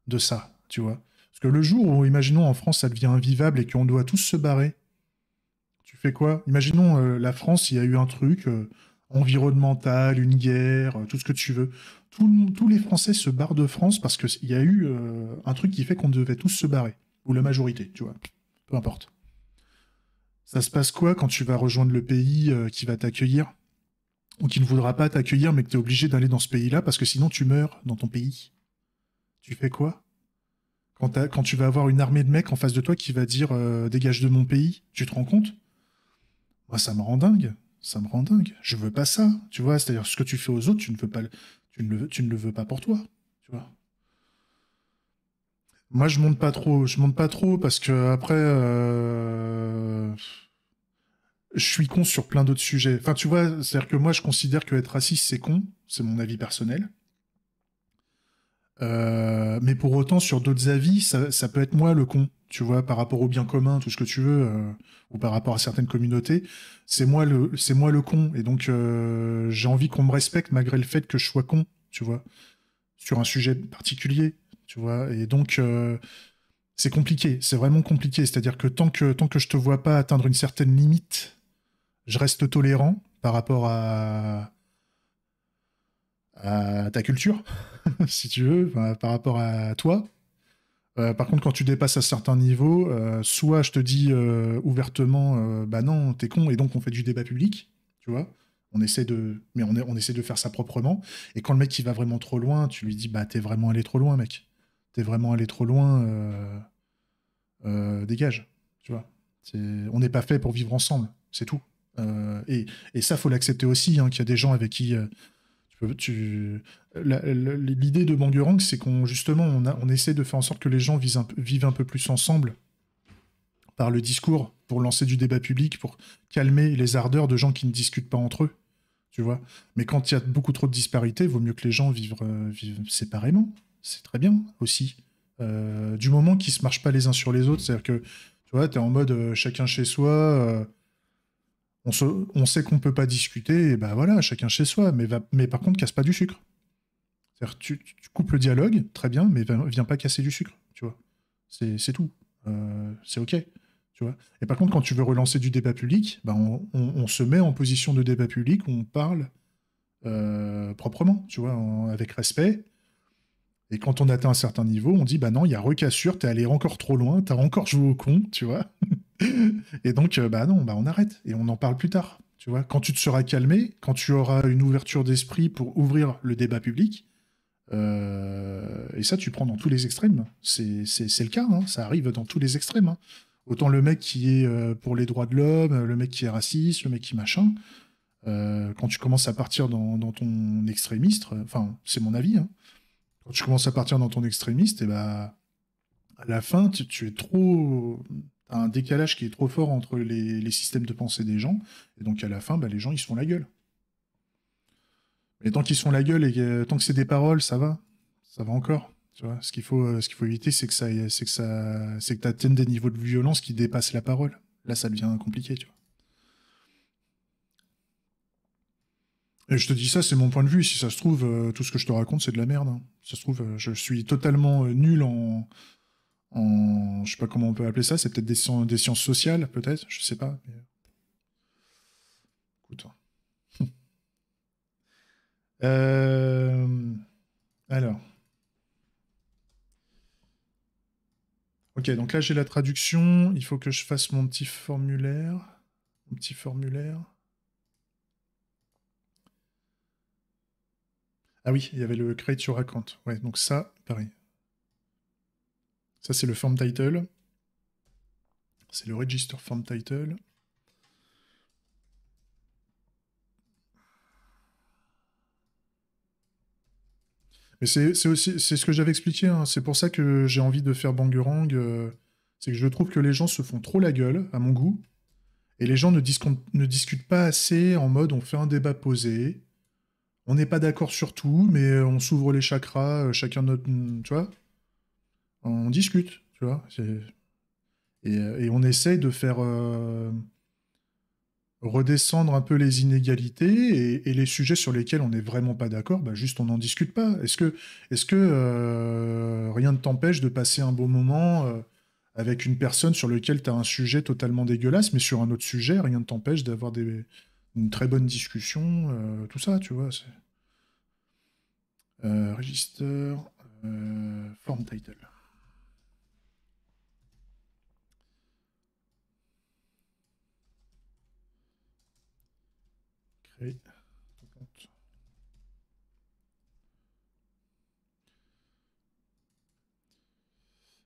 de ça, tu vois. Parce que le jour où, imaginons en France, ça devient invivable et qu'on doit tous se barrer, tu fais quoi? Imaginons la France, il y a eu un truc environnemental, une guerre, tout ce que tu veux. Tous les Français se barrent de France parce qu'il y a eu un truc qui fait qu'on devait tous se barrer. Ou la majorité, tu vois. Peu importe. Ça se passe quoi quand tu vas rejoindre le pays qui va t'accueillir? Ou qui ne voudra pas t'accueillir, mais que tu es obligé d'aller dans ce pays-là parce que sinon tu meurs dans ton pays? Tu fais quoi? Quand tu vas avoir une armée de mecs en face de toi qui va dire dégage de mon pays, tu te rends compte? Moi, ça me rend dingue. Ça me rend dingue. Je veux pas ça. Tu vois, c'est-à-dire ce que tu fais aux autres, tu ne le veux pas pour toi. Tu vois. Moi, je monte pas trop. Je monte pas trop parce que après, je suis con sur plein d'autres sujets. Enfin, tu vois, c'est-à-dire que moi, je considère que être raciste, c'est con. C'est mon avis personnel. Mais pour autant, sur d'autres avis, ça peut être moi le con, tu vois, par rapport au bien commun, tout ce que tu veux, ou par rapport à certaines communautés, c'est moi le con, et donc j'ai envie qu'on me respecte malgré le fait que je sois con, tu vois, sur un sujet particulier, tu vois, et donc c'est compliqué, c'est vraiment compliqué, c'est-à-dire que tant que je te vois pas atteindre une certaine limite, je reste tolérant par rapport à ta culture, si tu veux, enfin, par rapport à toi. Par contre, quand tu dépasses à certains niveaux, soit je te dis ouvertement, bah non, t'es con, et donc on fait du débat public, tu vois. On essaie de faire ça proprement. Et quand le mec il va vraiment trop loin, tu lui dis, bah t'es vraiment allé trop loin, mec. T'es vraiment allé trop loin, dégage, tu vois. On n'est pas fait pour vivre ensemble, c'est tout. Et ça, faut l'accepter aussi, hein, qu'il y a des gens avec qui l'idée de Bangerang, c'est qu'on justement on essaie de faire en sorte que les gens vivent un peu plus ensemble par le discours, pour lancer du débat public, pour calmer les ardeurs de gens qui ne discutent pas entre eux, tu vois. Mais quand il y a beaucoup trop de disparités, il vaut mieux que les gens vivent séparément. C'est très bien aussi. Du moment qu'ils se marchent pas les uns sur les autres, c'est-à-dire que tu vois, t'es en mode chacun chez soi. On sait qu'on peut pas discuter, et bah voilà, chacun chez soi, mais par contre, casse pas du sucre. C'est-à-dire, tu coupes le dialogue, très bien, mais viens pas casser du sucre, tu vois. C'est tout. C'est OK, tu vois. Et par contre, quand tu veux relancer du débat public, bah, on se met en position de débat public où on parle proprement, tu vois, avec respect. Et quand on atteint un certain niveau, on dit, bah non, il y a recassure, t'es allé encore trop loin, t'as encore joué au con, tu vois. Et donc, bah non, bah on arrête et on en parle plus tard, tu vois. Quand tu te seras calmé, quand tu auras une ouverture d'esprit pour ouvrir le débat public, et ça, tu prends dans tous les extrêmes. C'est le cas, hein, ça arrive dans tous les extrêmes, hein. Autant le mec qui est pour les droits de l'homme, le mec qui est raciste, le mec qui machin. Quand tu commences à partir dans ton extrémiste, enfin, c'est mon avis, hein, quand tu commences à partir dans ton extrémiste, et bah, à la fin, tu es trop. T'as un décalage qui est trop fort entre les systèmes de pensée des gens, et donc à la fin, bah, les gens, ils se font la gueule. Mais tant qu'ils se font la gueule et tant que c'est des paroles, ça va encore. Tu vois, ce qu'il faut éviter, c'est que tu atteignes des niveaux de violence qui dépassent la parole. Là, ça devient compliqué, tu vois. Et je te dis ça, c'est mon point de vue. Si ça se trouve, tout ce que je te raconte, c'est de la merde, hein. Ça se trouve, je suis totalement nul je sais pas comment on peut appeler ça. C'est peut-être des sciences sociales, peut-être. Je sais pas. Mais, écoute. Euh, Alors. Ok, donc là j'ai la traduction. Il faut que je fasse mon petit formulaire. Mon petit formulaire. Ah oui, il y avait le create your account. Ouais, donc ça, pareil. Ça, c'est le form title. C'est le register form title. Mais c'est aussi c'est ce que j'avais expliqué, hein. C'est pour ça que j'ai envie de faire Bangerang. C'est que je trouve que les gens se font trop la gueule, à mon goût. Et les gens ne discutent pas assez en mode on fait un débat posé. On n'est pas d'accord sur tout, mais on s'ouvre les chakras, chacun notre. Tu vois, on discute, tu vois. Et on essaye de faire redescendre un peu les inégalités et les sujets sur lesquels on n'est vraiment pas d'accord, bah juste on n'en discute pas. Est-ce que rien ne t'empêche de passer un bon moment avec une personne sur lequel tu as un sujet totalement dégueulasse, mais sur un autre sujet, rien ne t'empêche d'avoir une très bonne discussion, tout ça, tu vois. Register, form title. Créer ton compte.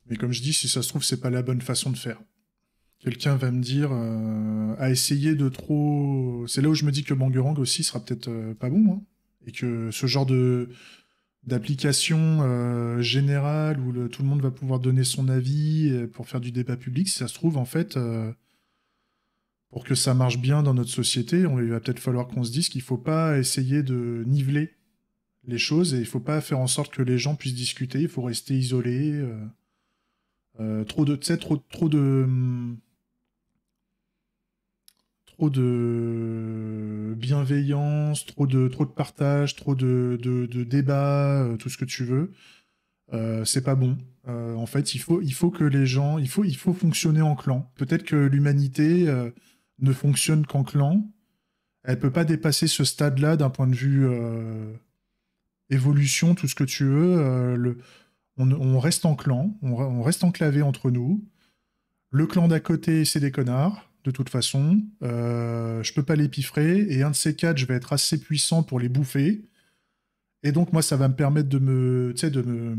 Mais comme je dis, si ça se trouve, c'est pas la bonne façon de faire. Quelqu'un va me dire à essayer de trop. C'est là où je me dis que Bangerang aussi sera peut-être pas bon, hein. Et que ce genre de d'application générale où tout le monde va pouvoir donner son avis pour faire du débat public, si ça se trouve, en fait, pour que ça marche bien dans notre société, il va peut-être falloir qu'on se dise qu'il faut pas essayer de niveler les choses et il faut pas faire en sorte que les gens puissent discuter, il faut rester isolé. Trop de, tu sais, trop de bienveillance, trop de partage, trop de débats, tout ce que tu veux. C'est pas bon. En fait, il faut que les gens, il faut fonctionner en clan. Peut-être que l'humanité ne fonctionne qu'en clan. Elle peut pas dépasser ce stade-là d'un point de vue évolution, tout ce que tu veux. On reste en clan, on reste enclavé entre nous. Le clan d'à côté, c'est des connards, de toute façon. Je peux pas les piffrer, et un de ces quatre, je vais être assez puissant pour les bouffer. Et donc, moi, ça va me permettre tu sais, de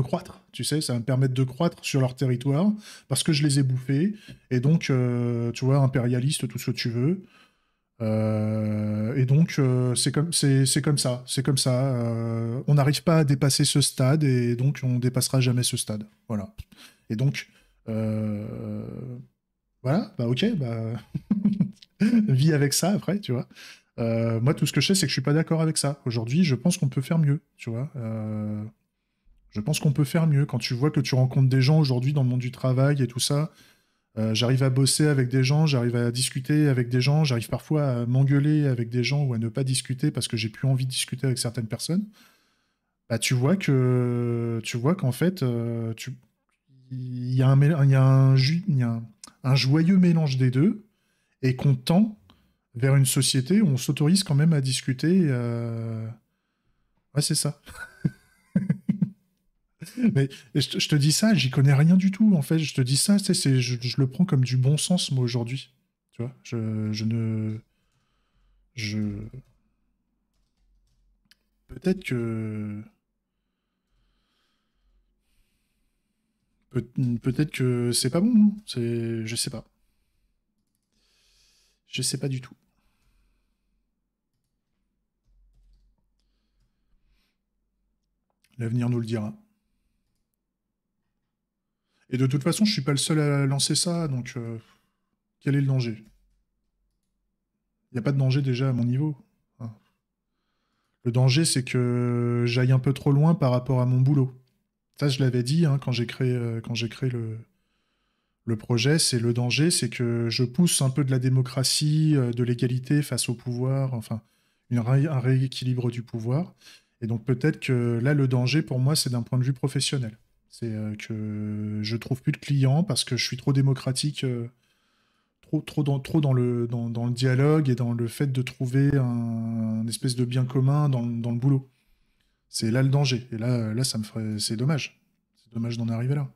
croître, tu sais, ça va me permettre de croître sur leur territoire, parce que je les ai bouffés. Et donc, tu vois, impérialiste, tout ce que tu veux. Et donc, c'est comme ça. C'est comme ça. On n'arrive pas à dépasser ce stade et donc on dépassera jamais ce stade. Voilà. Et donc, euh, voilà, bah ok, bah vis avec ça après, tu vois. Moi, tout ce que je sais, c'est que je suis pas d'accord avec ça. Aujourd'hui, je pense qu'on peut faire mieux, tu vois. Je pense qu'on peut faire mieux. Quand tu vois que tu rencontres des gens aujourd'hui dans le monde du travail et tout ça, J'arrive à bosser avec des gens, j'arrive à discuter avec des gens, j'arrive parfois à m'engueuler avec des gens ou à ne pas discuter parce que j'ai plus envie de discuter avec certaines personnes. Bah, tu vois qu'en fait, il y a il y a il y a un joyeux mélange des deux et qu'on tend vers une société où on s'autorise quand même à discuter. Ouais, c'est ça. Mais je te dis ça, j'y connais rien du tout, en fait. Je te dis ça, je le prends comme du bon sens, moi, aujourd'hui. Tu vois, je ne... Je... Peut-être que... Peut-être que c'est pas bon, hein. Je sais pas. Je sais pas du tout. L'avenir nous le dira. Et de toute façon, je suis pas le seul à lancer ça, donc quel est le danger? Il n'y a pas de danger déjà à mon niveau, hein. Le danger, c'est que j'aille un peu trop loin par rapport à mon boulot. Ça, je l'avais dit hein, quand j'ai créé le projet. C'est le danger, c'est que je pousse un peu de la démocratie, de l'égalité face au pouvoir, enfin, un rééquilibre du pouvoir. Et donc peut-être que là, le danger pour moi, c'est d'un point de vue professionnel. C'est que je trouve plus de clients parce que je suis trop démocratique, trop dans le dialogue et dans le fait de trouver un espèce de bien commun dans le boulot. C'est là le danger. Et là, ça me ferait. C'est dommage. C'est dommage d'en arriver là.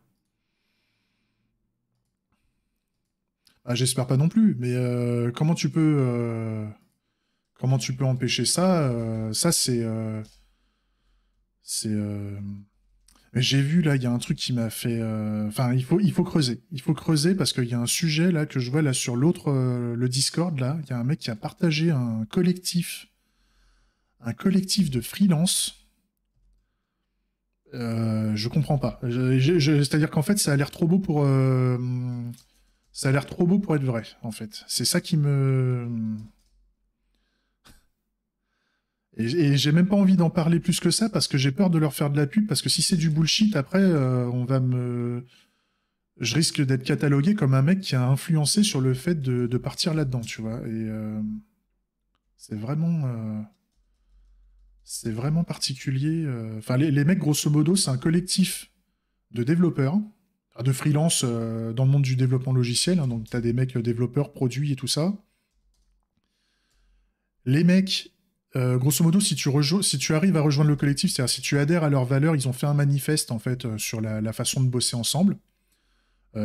Ah, j'espère pas non plus. Mais comment tu peux empêcher ça? Ça, c'est. Mais j'ai vu là, il y a un truc qui m'a fait. Enfin, il faut creuser. Il faut creuser parce qu'il y a un sujet là que je vois là sur l'autre, le Discord là. Il y a un mec qui a partagé un collectif de freelance. Je comprends pas. C'est-à-dire qu'en fait, ça a l'air trop beau pour. Ça a l'air trop beau pour être vrai, en fait. C'est ça qui me. Et j'ai même pas envie d'en parler plus que ça parce que j'ai peur de leur faire de la pub. Parce que si c'est du bullshit, après, on va me. Je risque d'être catalogué comme un mec qui a influencé sur le fait de partir là-dedans, tu vois. Et c'est vraiment. C'est vraiment particulier. Enfin, les mecs, grosso modo, c'est un collectif de développeurs, enfin, de freelance dans le monde du développement logiciel, hein. Donc, tu as des mecs développeurs, produits et tout ça. Les mecs, grosso modo, si tu arrives à rejoindre le collectif, c'est-à-dire si tu adhères à leurs valeurs, ils ont fait un manifeste en fait sur la façon de bosser ensemble.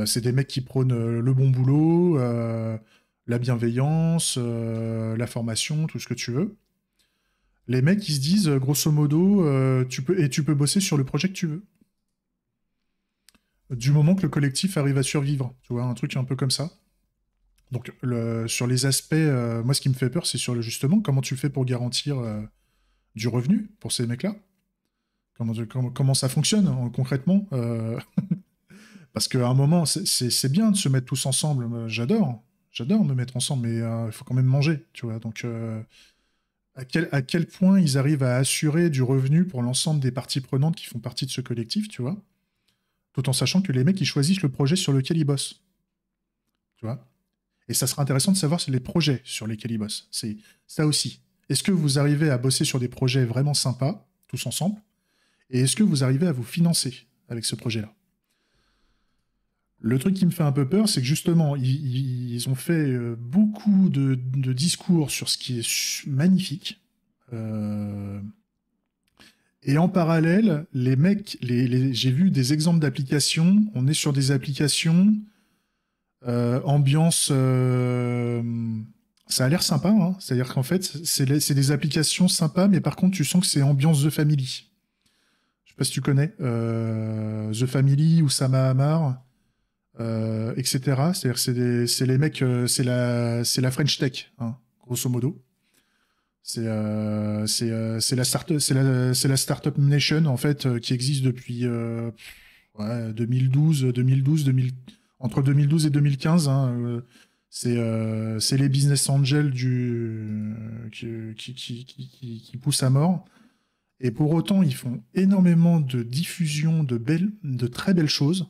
C'est des mecs qui prônent le bon boulot, la bienveillance, la formation, tout ce que tu veux. Les mecs, ils se disent, grosso modo, tu peux bosser sur le projet que tu veux. Du moment que le collectif arrive à survivre, tu vois, un truc un peu comme ça. Donc, sur les aspects, moi, ce qui me fait peur, c'est sur justement comment tu fais pour garantir du revenu pour ces mecs-là. Comment ça fonctionne hein, concrètement. Parce qu'à un moment, c'est bien de se mettre tous ensemble. J'adore me mettre ensemble, mais il faut quand même manger, tu vois. Donc, à quel point ils arrivent à assurer du revenu pour l'ensemble des parties prenantes qui font partie de ce collectif, tu vois, tout en sachant que les mecs, ils choisissent le projet sur lequel ils bossent, tu vois. Et ça sera intéressant de savoir les projets sur lesquels ils bossent. C'est ça aussi. Est-ce que vous arrivez à bosser sur des projets vraiment sympas, tous ensemble, et est-ce que vous arrivez à vous financer avec ce projet-là? Le truc qui me fait un peu peur, c'est que justement, ils ont fait beaucoup de discours sur ce qui est magnifique. Euh, et en parallèle, les mecs, j'ai vu des exemples d'applications. On est sur des applications, ambiance. Ça a l'air sympa, hein. C'est-à-dire qu'en fait, c'est des applications sympas, mais par contre, tu sens que c'est ambiance The Family. Je sais pas si tu connais The Family ou Sama Hamar. Etc. C'est-à-dire que c'est les mecs, c'est la French Tech, hein, grosso modo. C'est c'est la Startup Nation en fait qui existe depuis ouais, 2012, entre 2012 et 2015. Hein, c'est les business angels qui poussent à mort. Et pour autant, ils font énormément de diffusion de très belles choses.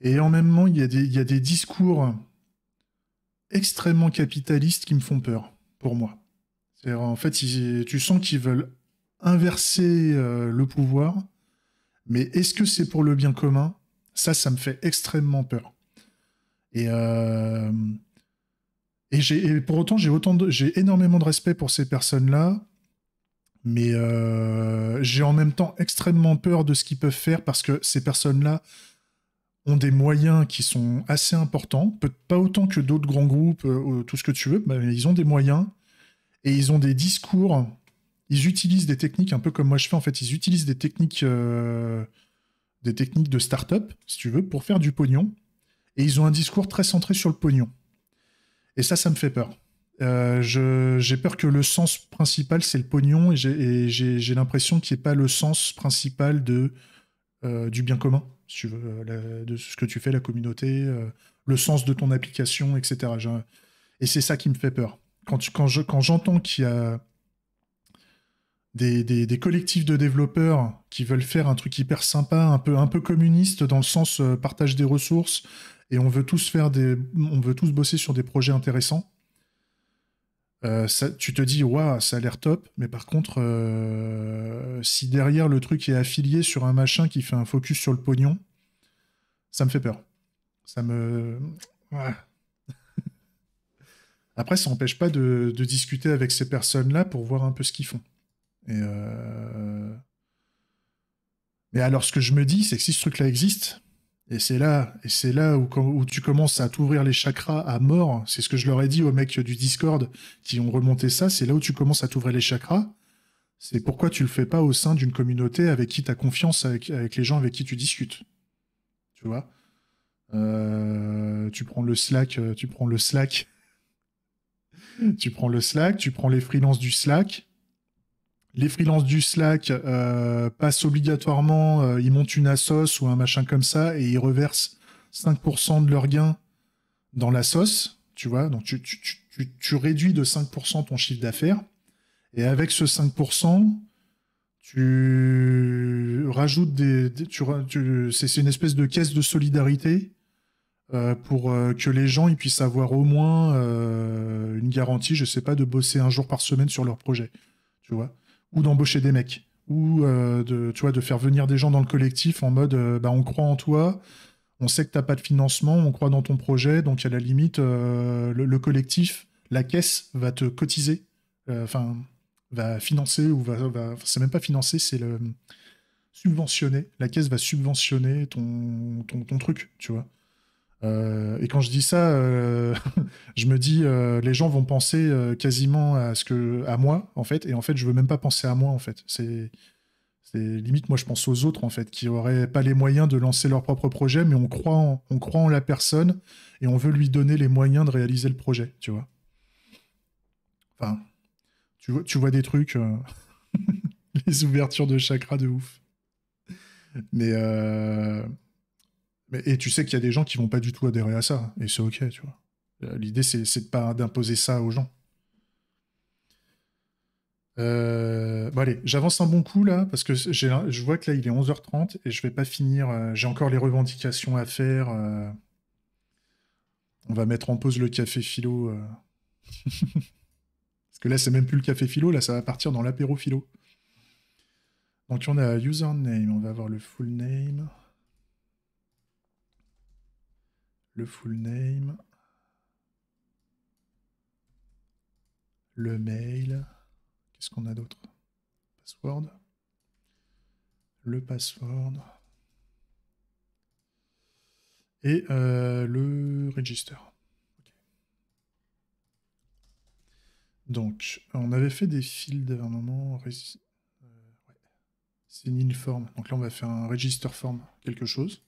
Et en même temps, il y a des discours extrêmement capitalistes qui me font peur, pour moi. C'est-à-dire, en fait, tu sens qu'ils veulent inverser le pouvoir, mais est-ce que c'est pour le bien commun? Ça me fait extrêmement peur. Et, euh, et pour autant, j'ai énormément de respect pour ces personnes-là, mais j'ai en même temps extrêmement peur de ce qu'ils peuvent faire parce que ces personnes-là ont des moyens qui sont assez importants, pas autant que d'autres grands groupes, tout ce que tu veux, mais ils ont des moyens et ils ont des discours. Ils utilisent des techniques un peu comme moi je fais en fait. Ils utilisent des techniques de start-up, si tu veux, pour faire du pognon. Et ils ont un discours très centré sur le pognon. Et ça me fait peur. J'ai peur que le sens principal, c'est le pognon, et j'ai l'impression qu'il n'y ait pas le sens principal du bien commun, si tu veux, de ce que tu fais, la communauté, le sens de ton application, etc. Et c'est ça qui me fait peur. Quand j'entends qu'il y a des collectifs de développeurs qui veulent faire un truc hyper sympa, un peu communiste, dans le sens partage des ressources, et on veut tous bosser sur des projets intéressants. Tu te dis, waouh, ça a l'air top, mais par contre, si derrière le truc est affilié sur un machin qui fait un focus sur le pognon, ça me fait peur. Ça me. Ouais. Après, ça n'empêche pas de discuter avec ces personnes-là pour voir un peu ce qu'ils font. Et Mais alors, ce que je me dis, c'est que si ce truc-là existe, et c'est là où tu commences à t'ouvrir les chakras à mort, c'est ce que je leur ai dit aux mecs du Discord qui ont remonté ça, c'est là où tu commences à t'ouvrir les chakras. C'est pourquoi tu le fais pas au sein d'une communauté avec qui tu as confiance, avec les gens avec qui tu discutes. Tu vois? Tu prends le Slack, tu prends le Slack, tu prends les freelances du Slack. Les freelances du Slack passent obligatoirement, ils montent une assos ou un machin comme ça et ils reversent 5% de leurs gains dans la sauce, tu vois. Donc tu réduis de 5% ton chiffre d'affaires et avec ce 5%, tu rajoutes c'est une espèce de caisse de solidarité pour que les gens ils puissent avoir au moins une garantie, je sais pas, de bosser un jour par semaine sur leur projet, tu vois, ou d'embaucher des mecs, ou tu vois, de faire venir des gens dans le collectif en mode, bah, on croit en toi, on sait que t'as pas de financement, on croit dans ton projet, donc à la limite, le collectif, la caisse va te cotiser, enfin, va financer ou c'est même pas financer, c'est le subventionner. La caisse va subventionner ton truc, tu vois. Et quand je dis ça, je me dis, les gens vont penser quasiment à moi, en fait. Et en fait, je veux même pas penser à moi, en fait. C'est limite, moi, je pense aux autres, en fait, qui auraient pas les moyens de lancer leur propre projet, mais on croit en la personne et on veut lui donner les moyens de réaliser le projet, tu vois. Enfin, tu vois des trucs, les ouvertures de chakra de ouf. Mais, et tu sais qu'il y a des gens qui vont pas du tout adhérer à ça, et c'est ok, tu vois. L'idée, c'est de pas d'imposer ça aux gens. Bon allez, j'avance un bon coup là, parce que je vois que là il est 11h30 et je vais pas finir. J'ai encore les revendications à faire. On va mettre en pause le café philo. Parce que là c'est même plus le café philo, là ça va partir dans l'apéro philo. Donc on a username, on va avoir le full name. Le full name. Le mail. Qu'est-ce qu'on a d'autre? Password. Le password. Et le register. Donc, on avait fait des fields à un moment. Ouais. C'est une uniforme. Donc là, on va faire un register form quelque chose.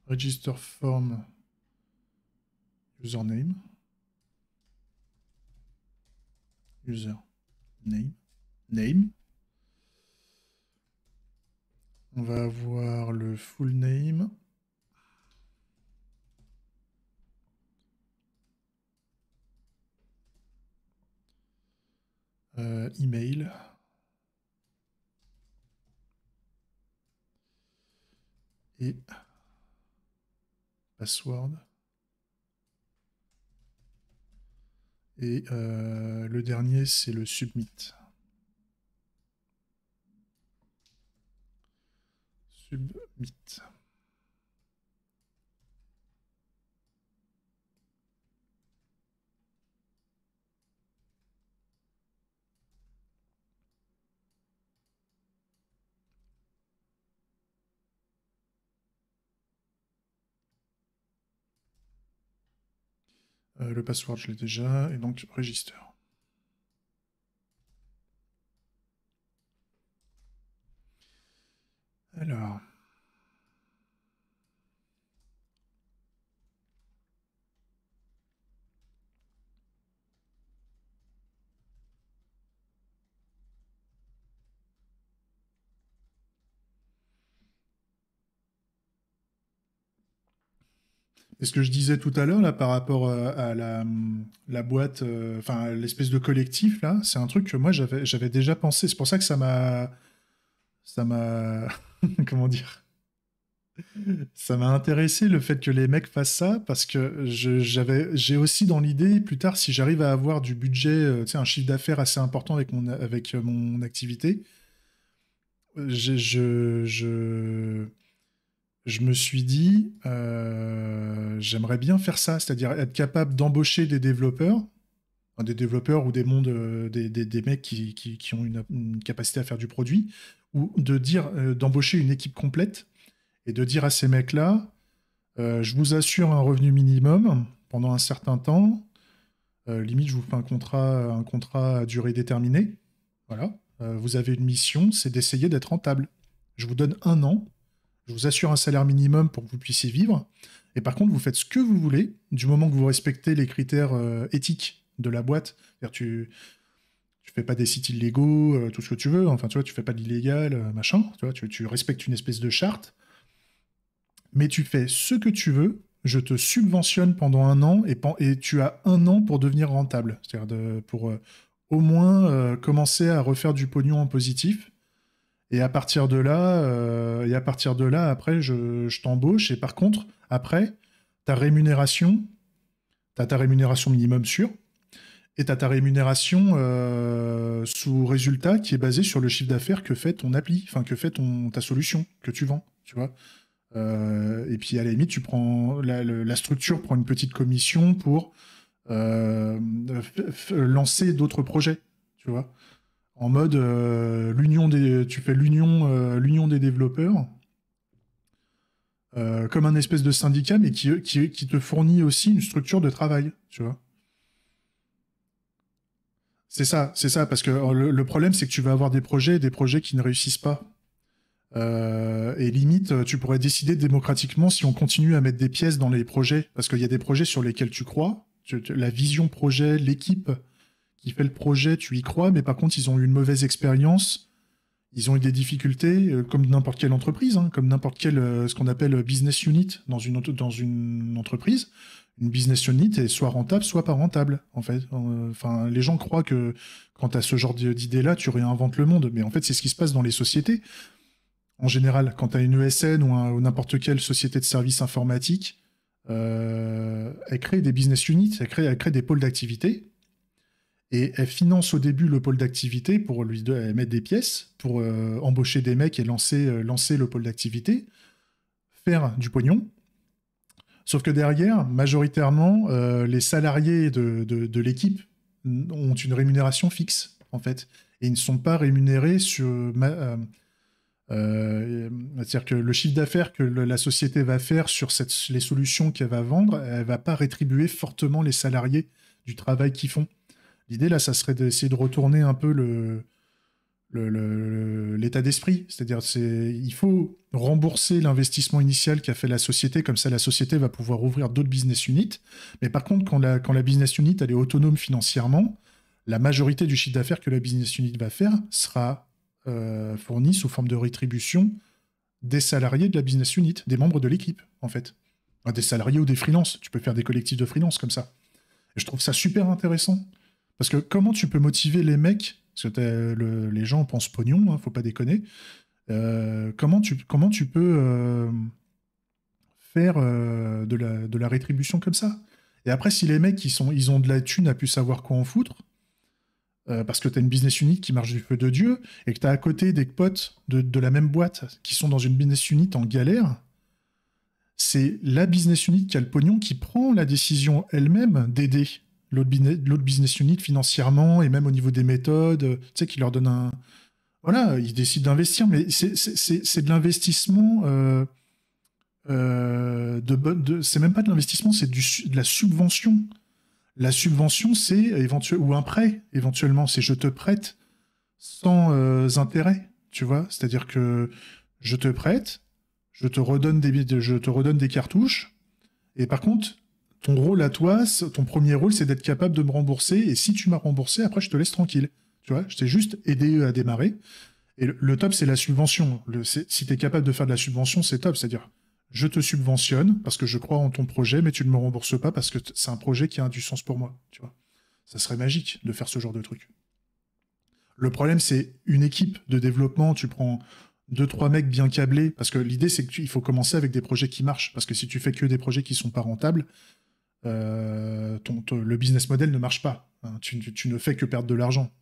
Register form username. Username. Name. On va avoir le full name. Email. et password. Et le dernier, c'est le submit. Submit. Le password, je l'ai déjà, et donc register. Alors. Et ce que je disais tout à l'heure, là, par rapport à la boîte, enfin, l'espèce de collectif, là, c'est un truc que moi, j'avais déjà pensé. C'est pour ça que ça m'a, comment dire, ça m'a intéressé le fait que les mecs fassent ça, parce que j'ai aussi dans l'idée, plus tard, si j'arrive à avoir du budget, tu sais, un chiffre d'affaires assez important avec mon activité, je, je, je, je me suis dit, j'aimerais bien faire ça, c'est-à-dire être capable d'embaucher des développeurs, enfin, des développeurs ou des mondes, des mecs qui ont une capacité à faire du produit, ou de dire, d'embaucher une équipe complète et de dire à ces mecs-là, je vous assure un revenu minimum pendant un certain temps. Limite, je vous fais un contrat à durée déterminée. Voilà. Vous avez une mission, c'est d'essayer d'être rentable. Je vous donne 1 an. Je vous assure un salaire minimum pour que vous puissiez vivre. Et par contre, vous faites ce que vous voulez, du moment que vous respectez les critères éthiques de la boîte. C'est-à-dire, tu fais pas des sites illégaux, tout ce que tu veux. Enfin, tu vois, tu fais pas de l'illégal, machin. Tu vois, tu respectes une espèce de charte. Mais tu fais ce que tu veux. Je te subventionne pendant 1 an et tu as 1 an pour devenir rentable. C'est-à-dire pour au moins commencer à refaire du pognon en positif. Et à partir de là, après, je t'embauche. Et par contre, après, ta rémunération, t'as ta rémunération minimum sûre, et t'as ta rémunération sous résultat qui est basée sur le chiffre d'affaires que fait ton appli, enfin que fait ta solution que tu vends, tu vois. Et puis à la limite, tu prends la structure prend une petite commission pour lancer d'autres projets, tu vois. En mode tu fais l'union des développeurs comme un espèce de syndicat, mais qui te fournit aussi une structure de travail, tu vois. C'est ça, parce que le problème, c'est que tu vas avoir des projets qui ne réussissent pas. Et limite, tu pourrais décider démocratiquement si on continue à mettre des pièces dans les projets, parce qu'il y a des projets sur lesquels tu crois, la vision projet, l'équipe qui fait le projet, tu y crois, mais par contre, ils ont eu une mauvaise expérience. Ils ont eu des difficultés, comme n'importe quelle entreprise, hein, comme n'importe quelle, ce qu'on appelle business unit dans une entreprise. Une business unit est soit rentable, soit pas rentable, en fait. Enfin, les gens croient que quand tu as ce genre d'idée-là, tu réinventes le monde. Mais en fait, c'est ce qui se passe dans les sociétés. En général, quand tu as une ESN ou n'importe quelle société de services informatiques, elle crée des business units, elle crée des pôles d'activité. Et elle finance au début le pôle d'activité pour elle mettre des pièces, pour embaucher des mecs et lancer le pôle d'activité, faire du pognon. Sauf que derrière, majoritairement, les salariés de l'équipe ont une rémunération fixe, en fait. Et ils ne sont pas rémunérés c'est-à-dire que le chiffre d'affaires que la société va faire sur les solutions qu'elle va vendre, elle ne va pas rétribuer fortement les salariés du travail qu'ils font. L'idée, là, ça serait d'essayer de retourner un peu l'état d'esprit. C'est-à-dire, il faut rembourser l'investissement initial qu'a fait la société, comme ça la société va pouvoir ouvrir d'autres business units. Mais par contre, quand la business unit elle est autonome financièrement, la majorité du chiffre d'affaires que la business unit va faire sera fournie sous forme de rétribution des salariés de la business unit, des membres de l'équipe, en fait. Enfin, des salariés ou des freelances. Tu peux faire des collectifs de freelance comme ça. Et je trouve ça super intéressant. Parce que comment tu peux motiver les mecs, parce que les gens pensent pognon, hein, faut pas déconner. Comment tu peux faire de la rétribution comme ça. Et après, si les mecs, ils ont de la thune à plus savoir quoi en foutre, parce que tu as une business unit qui marche du feu de Dieu, et que tu as à côté des potes de la même boîte qui sont dans une business unit en galère, c'est la business unit qui a le pognon qui prend la décision elle-même d'aider l'autre business unit financièrement et même au niveau des méthodes, tu sais, qui leur donne un... Voilà, ils décident d'investir, mais c'est de l'investissement... c'est même pas de l'investissement, c'est de la subvention. La subvention, c'est ou un prêt, éventuellement. C'est je te prête sans intérêt, tu vois. C'est-à-dire que je te prête, je te redonne des cartouches, et par contre, ton rôle à toi, ton premier rôle, c'est d'être capable de me rembourser, et si tu m'as remboursé, après, je te laisse tranquille. Tu vois, je t'ai juste aidé à démarrer. Et le top, c'est la subvention. Si tu es capable de faire de la subvention, c'est top. C'est-à-dire, je te subventionne parce que je crois en ton projet, mais tu ne me rembourses pas parce que c'est un projet qui a du sens pour moi. Tu vois, ça serait magique de faire ce genre de truc. Le problème, c'est une équipe de développement. Tu prends 2-3 mecs bien câblés, parce que l'idée, c'est qu'il faut commencer avec des projets qui marchent. Parce que si tu fais que des projets qui sont pas rentables, le business model ne marche pas. Hein. Tu ne fais que perdre de l'argent.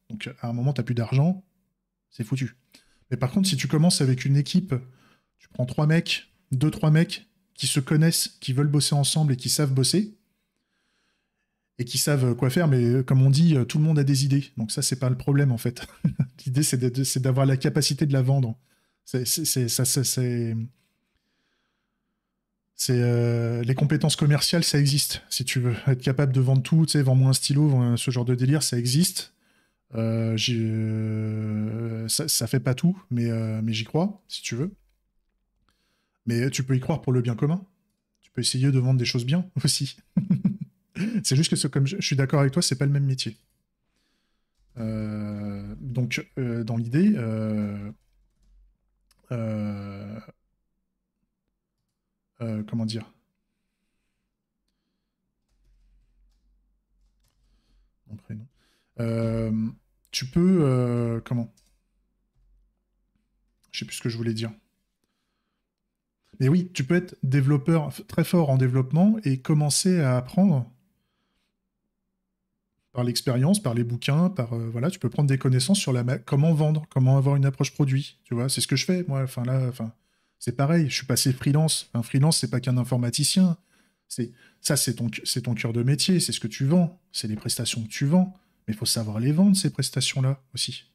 Donc, à un moment, tu n'as plus d'argent, c'est foutu. Mais par contre, si tu commences avec une équipe, tu prends 2-3 mecs qui se connaissent, qui veulent bosser ensemble et qui savent bosser, et qui savent quoi faire, mais comme on dit, tout le monde a des idées. Donc ça, c'est pas le problème, en fait. L'idée, c'est d'avoir la capacité de la vendre. Les compétences commerciales, ça existe, si tu veux. Être capable de vendre tout, tu sais, vends-moi un stylo, ce genre de délire, ça existe. Ça fait pas tout, mais j'y crois, si tu veux. Mais tu peux y croire pour le bien commun. Tu peux essayer de vendre des choses bien aussi. C'est juste que comme je suis d'accord avec toi, c'est pas le même métier. Donc, dans l'idée, comment dire, mon prénom. Tu peux, comment? Je sais plus ce que je voulais dire. Mais oui, tu peux être développeur très fort en développement et commencer à apprendre par l'expérience, par les bouquins, voilà, tu peux prendre des connaissances sur comment vendre, comment avoir une approche produit. Tu vois, c'est ce que je fais moi. C'est pareil. Je suis passé freelance. Un freelance, c'est pas qu'un informaticien. C'est ton cœur de métier. C'est ce que tu vends. C'est les prestations que tu vends. Mais il faut savoir les vendre ces prestations-là aussi.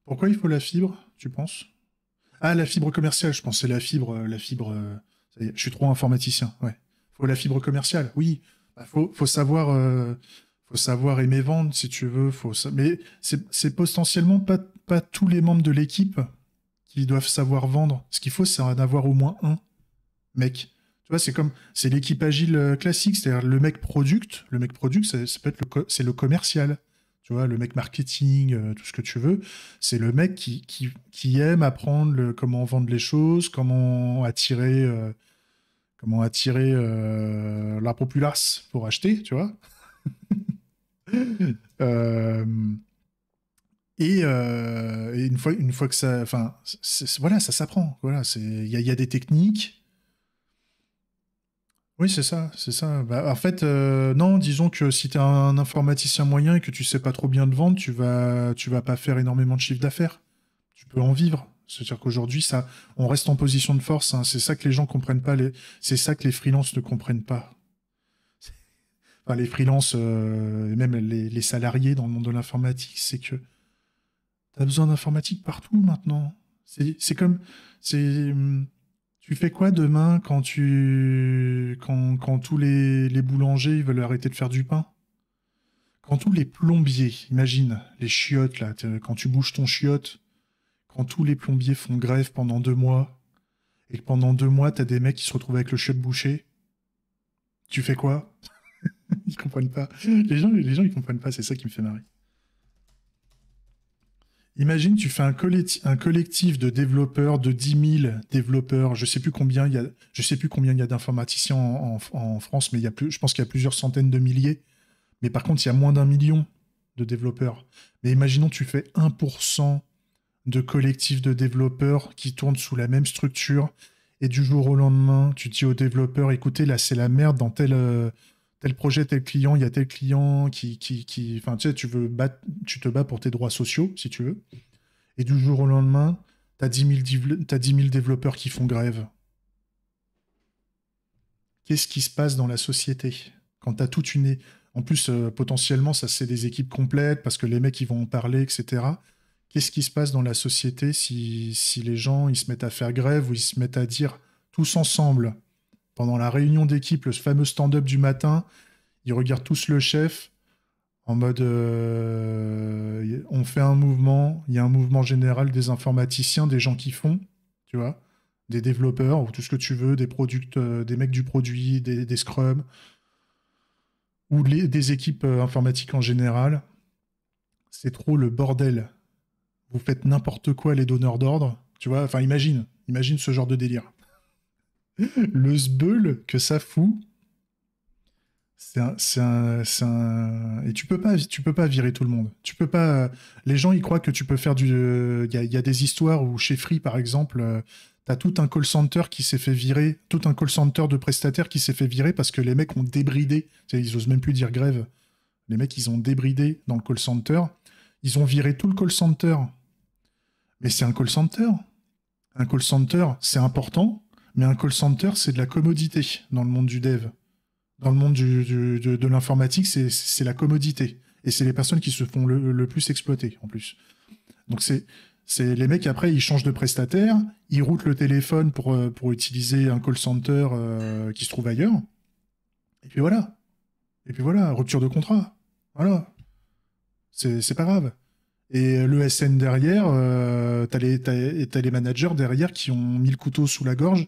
Pourquoi il faut la fibre, tu penses? Ah, la fibre commerciale, je pensais ça y est, je suis trop informaticien, ouais. Faut la fibre commerciale, oui. Bah, faut savoir aimer vendre, si tu veux. Mais c'est potentiellement pas tous les membres de l'équipe qui doivent savoir vendre. Ce qu'il faut, c'est en avoir au moins un mec. Tu vois, c'est l'équipe agile classique, c'est-à-dire le mec product. Le mec product, ça peut être c'est le commercial. Tu vois, le mec marketing, tout ce que tu veux, c'est le mec qui aime apprendre comment vendre les choses, comment attirer la populace pour acheter, tu vois. Euh, et une fois que ça, enfin, voilà, ça s'apprend. Voilà, il y a des techniques. Oui, c'est ça, c'est ça. Bah, en fait, non, disons que si tu es un informaticien moyen et que tu sais pas trop bien te vendre, tu vas pas faire énormément de chiffre d'affaires. Tu peux en vivre. C'est-à-dire qu'aujourd'hui, on reste en position de force. Hein. C'est ça que les gens comprennent pas. C'est ça que les freelances ne comprennent pas. Enfin, les freelances, et même les salariés dans le monde de l'informatique, c'est que tu as besoin d'informatique partout maintenant. C'est comme, c'est, tu fais quoi demain quand tous les boulangers ils veulent arrêter de faire du pain? Quand tous les plombiers, imagine, les chiottes là, quand tu bouges ton chiotte, quand tous les plombiers font grève pendant 2 mois, et que pendant 2 mois, t'as des mecs qui se retrouvent avec le chiotte bouché, tu fais quoi? Ils comprennent pas. Les gens, ils comprennent pas, c'est ça qui me fait marrer. Imagine, tu fais un collectif de développeurs, de 10 000 développeurs, je sais plus combien il y a d'informaticiens en France, mais je pense qu'il y a plusieurs centaines de milliers. Mais par contre, il y a moins d'1 million de développeurs. Mais imaginons, tu fais 1% de collectifs de développeurs qui tournent sous la même structure. Et du jour au lendemain, tu dis aux développeurs, écoutez, là, c'est la merde dans tel projet, tel client, il y a tel client enfin, tu sais, tu te bats pour tes droits sociaux, si tu veux. Et du jour au lendemain, t'as 10 000 développeurs qui font grève. Qu'est-ce qui se passe dans la société quand t'as toute une... En plus, potentiellement, ça, c'est des équipes complètes parce que les mecs, ils vont en parler, etc. Qu'est-ce qui se passe dans la société si les gens, ils se mettent à faire grève ou ils se mettent à dire tous ensemble, pendant la réunion d'équipe, le fameux stand-up du matin, ils regardent tous le chef en mode on fait un mouvement, il y a un mouvement général des informaticiens, des gens qui font, tu vois, des développeurs ou tout ce que tu veux, des mecs du produit, des scrums ou des équipes informatiques en général. C'est trop le bordel. Vous faites n'importe quoi, les donneurs d'ordre. Tu vois, enfin, imagine ce genre de délire. Le sbeul que ça fout, et tu peux pas virer tout le monde. Tu peux pas. Les gens, ils croient que tu peux faire du. Il y a des histoires où chez Free, par exemple, t'as tout un call center qui s'est fait virer, tout un call center de prestataires qui s'est fait virer parce que les mecs ont débridé. Tu sais, ils osent même plus dire grève. Les mecs, ils ont débridé dans le call center. Ils ont viré tout le call center. Mais c'est un call center. Un call center, c'est important, mais un call center, c'est de la commodité dans le monde du dev. Dans le monde de l'informatique, c'est la commodité. Et c'est les personnes qui se font le plus exploiter, en plus. Donc c'est les mecs, après, ils changent de prestataire, ils routent le téléphone pour utiliser un call center qui se trouve ailleurs. Et puis voilà. Et puis voilà, rupture de contrat. Voilà. C'est pas grave. Et le SN derrière, t'as les managers derrière qui ont mis le couteau sous la gorge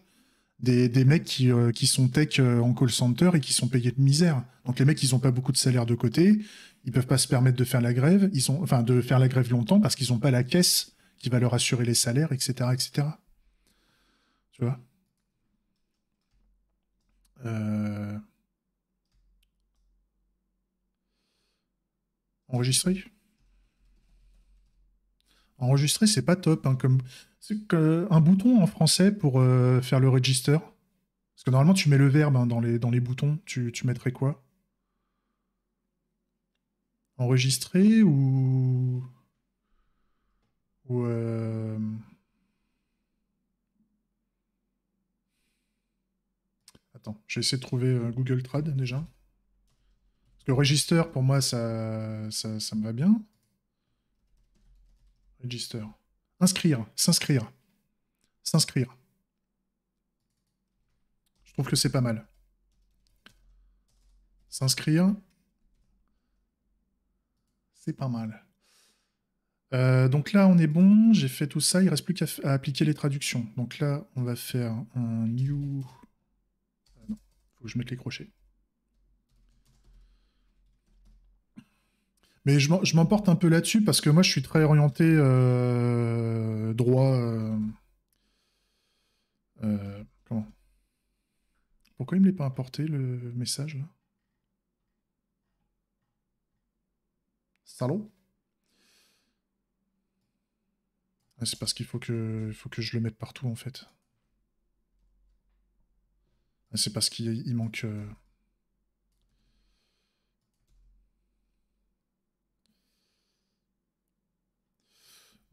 des mecs qui sont tech en call center et qui sont payés de misère. Donc les mecs, ils n'ont pas beaucoup de salaire de côté, ils peuvent pas se permettre de faire la grève, enfin de faire la grève longtemps parce qu'ils n'ont pas la caisse qui va leur assurer les salaires, etc., etc. Tu vois. Euh... Enregistrer. Enregistrer, c'est pas top. Hein, un bouton en français pour faire le register. Parce que normalement, tu mets le verbe hein, dans les boutons. Tu mettrais quoi? Enregistrer ou Attends, je vais essayer de trouver Google Trad déjà. Parce que register, pour moi, ça me va bien. Register. Inscrire, s'inscrire, s'inscrire. Je trouve que c'est pas mal. S'inscrire, c'est pas mal. Donc là, on est bon, j'ai fait tout ça, il reste plus qu'à appliquer les traductions. Donc là, on va faire un new... non, faut que je mette les crochets. Mais je m'emporte un peu là-dessus parce que moi, je suis très orienté droit. Comment? Pourquoi il me l'est pas importé le message là? Salaud? Ah, c'est parce il faut que je le mette partout en fait. Ah, c'est parce qu'il manque.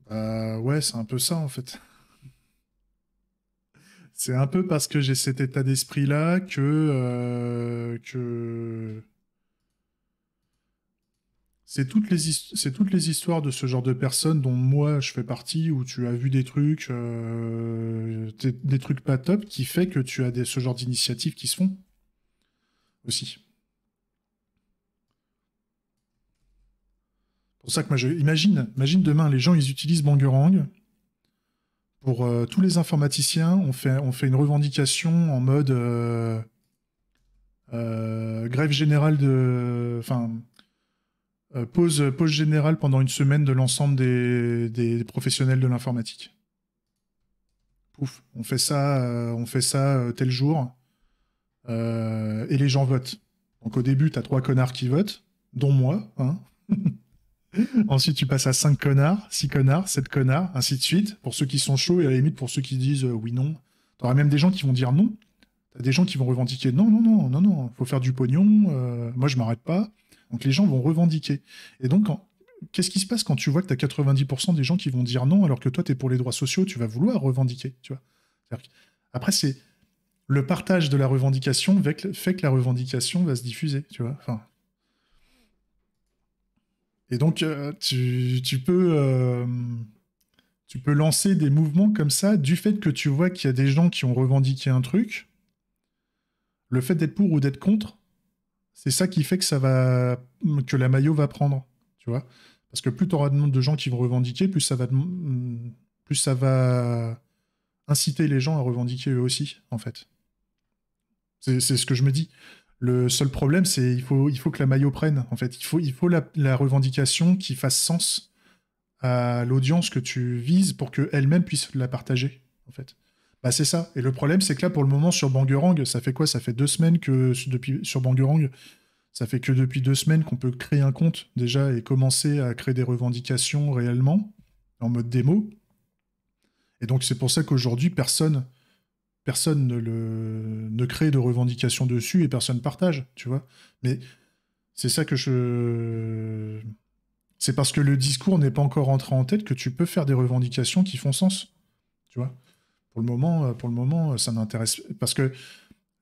Bah ouais, c'est un peu ça en fait. C'est un peu parce que j'ai cet état d'esprit-là que c'est toutes les histoires de ce genre de personnes dont moi je fais partie, où tu as vu des trucs, des trucs pas top, qui fait que tu as ce genre d'initiatives qui se font aussi. C'est pour ça que moi imagine demain les gens ils utilisent Bangerang pour tous les informaticiens, on fait une revendication en mode grève générale enfin, pause générale pendant une semaine de l'ensemble des professionnels de l'informatique. Pouf, on fait ça tel jour, et les gens votent. Donc au début, tu as 3 connards qui votent, dont moi, hein. Ensuite, tu passes à 5 connards, 6 connards, 7 connards, ainsi de suite. Pour ceux qui sont chauds et à la limite pour ceux qui disent oui, non. T'auras même des gens qui vont dire non. T'as des gens qui vont revendiquer non, non, non, non, non, faut faire du pognon, moi je m'arrête pas. Donc les gens vont revendiquer. Et donc, qu'est-ce qui se passe quand tu vois que t'as 90% des gens qui vont dire non alors que toi t'es pour les droits sociaux, tu vas vouloir revendiquer, tu vois. Après, c'est le partage de la revendication fait que la revendication va se diffuser, tu vois. Enfin, et donc, tu peux lancer des mouvements comme ça du fait que tu vois qu'il y a des gens qui ont revendiqué un truc. Le fait d'être pour ou d'être contre, c'est ça qui fait que que la maillot va prendre, tu vois. Parce que plus tu auras de gens qui vont revendiquer, plus ça va inciter les gens à revendiquer eux aussi, en fait. C'est ce que je me dis. Le seul problème, c'est il faut que la maillot prenne, en fait. Il faut la revendication qui fasse sens à l'audience que tu vises pour qu'elle-même puisse la partager, en fait. Bah, c'est ça. Et le problème, c'est que là, pour le moment, sur Bangerang, ça fait quoi? Ça fait 2 semaines que sur Bangerang, ça fait que depuis 2 semaines qu'on peut créer un compte déjà et commencer à créer des revendications réellement en mode démo. Et donc, c'est pour ça qu'aujourd'hui, personne ne crée de revendications dessus et personne partage, tu vois. Mais c'est ça que c'est parce que le discours n'est pas encore rentré en tête que tu peux faire des revendications qui font sens, tu vois. Pour le moment, ça n'intéresse. Parce que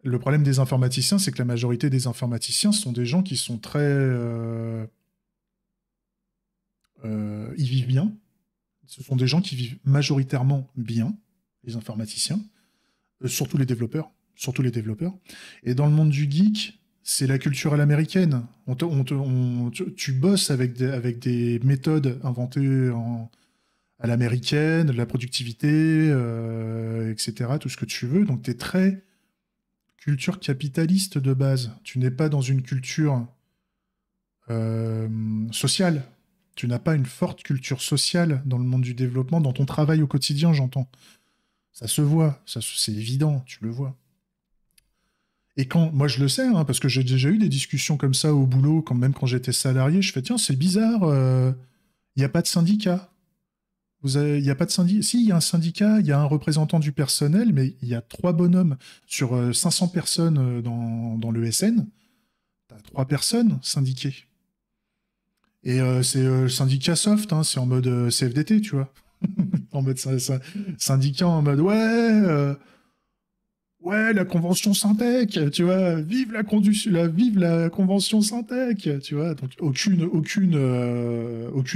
le problème des informaticiens, c'est que la majorité des informaticiens sont des gens qui sont très. Ils vivent bien. Ce sont des gens qui vivent majoritairement bien, les informaticiens, surtout les développeurs. Surtout les développeurs. Et dans le monde du geek, c'est la culture à l'américaine. Tu bosses avec des méthodes inventées à l'américaine, de la productivité, etc., tout ce que tu veux. Donc, tu es très culture capitaliste de base. Tu n'es pas dans une culture euh, sociale. Tu n'as pas une forte culture sociale dans le monde du développement, dans ton travail au quotidien, j'entends. Ça se voit, c'est évident, tu le vois. Et moi je le sais, hein, parce que j'ai déjà eu des discussions comme ça au boulot, même quand j'étais salarié, je fais tiens, c'est bizarre, il n'y a pas de syndicat. Il n'y a pas de syndicat. Si, il y a un syndicat, il y a un représentant du personnel, mais il y a 3 bonhommes sur 500 personnes dans le SN. Tu as 3 personnes syndiquées. Et c'est le syndicat soft, hein, c'est en mode CFDT, tu vois. En mode syndicat, en mode ouais, la convention Syntec, tu vois, vive la convention Syntec, tu vois. Donc aucune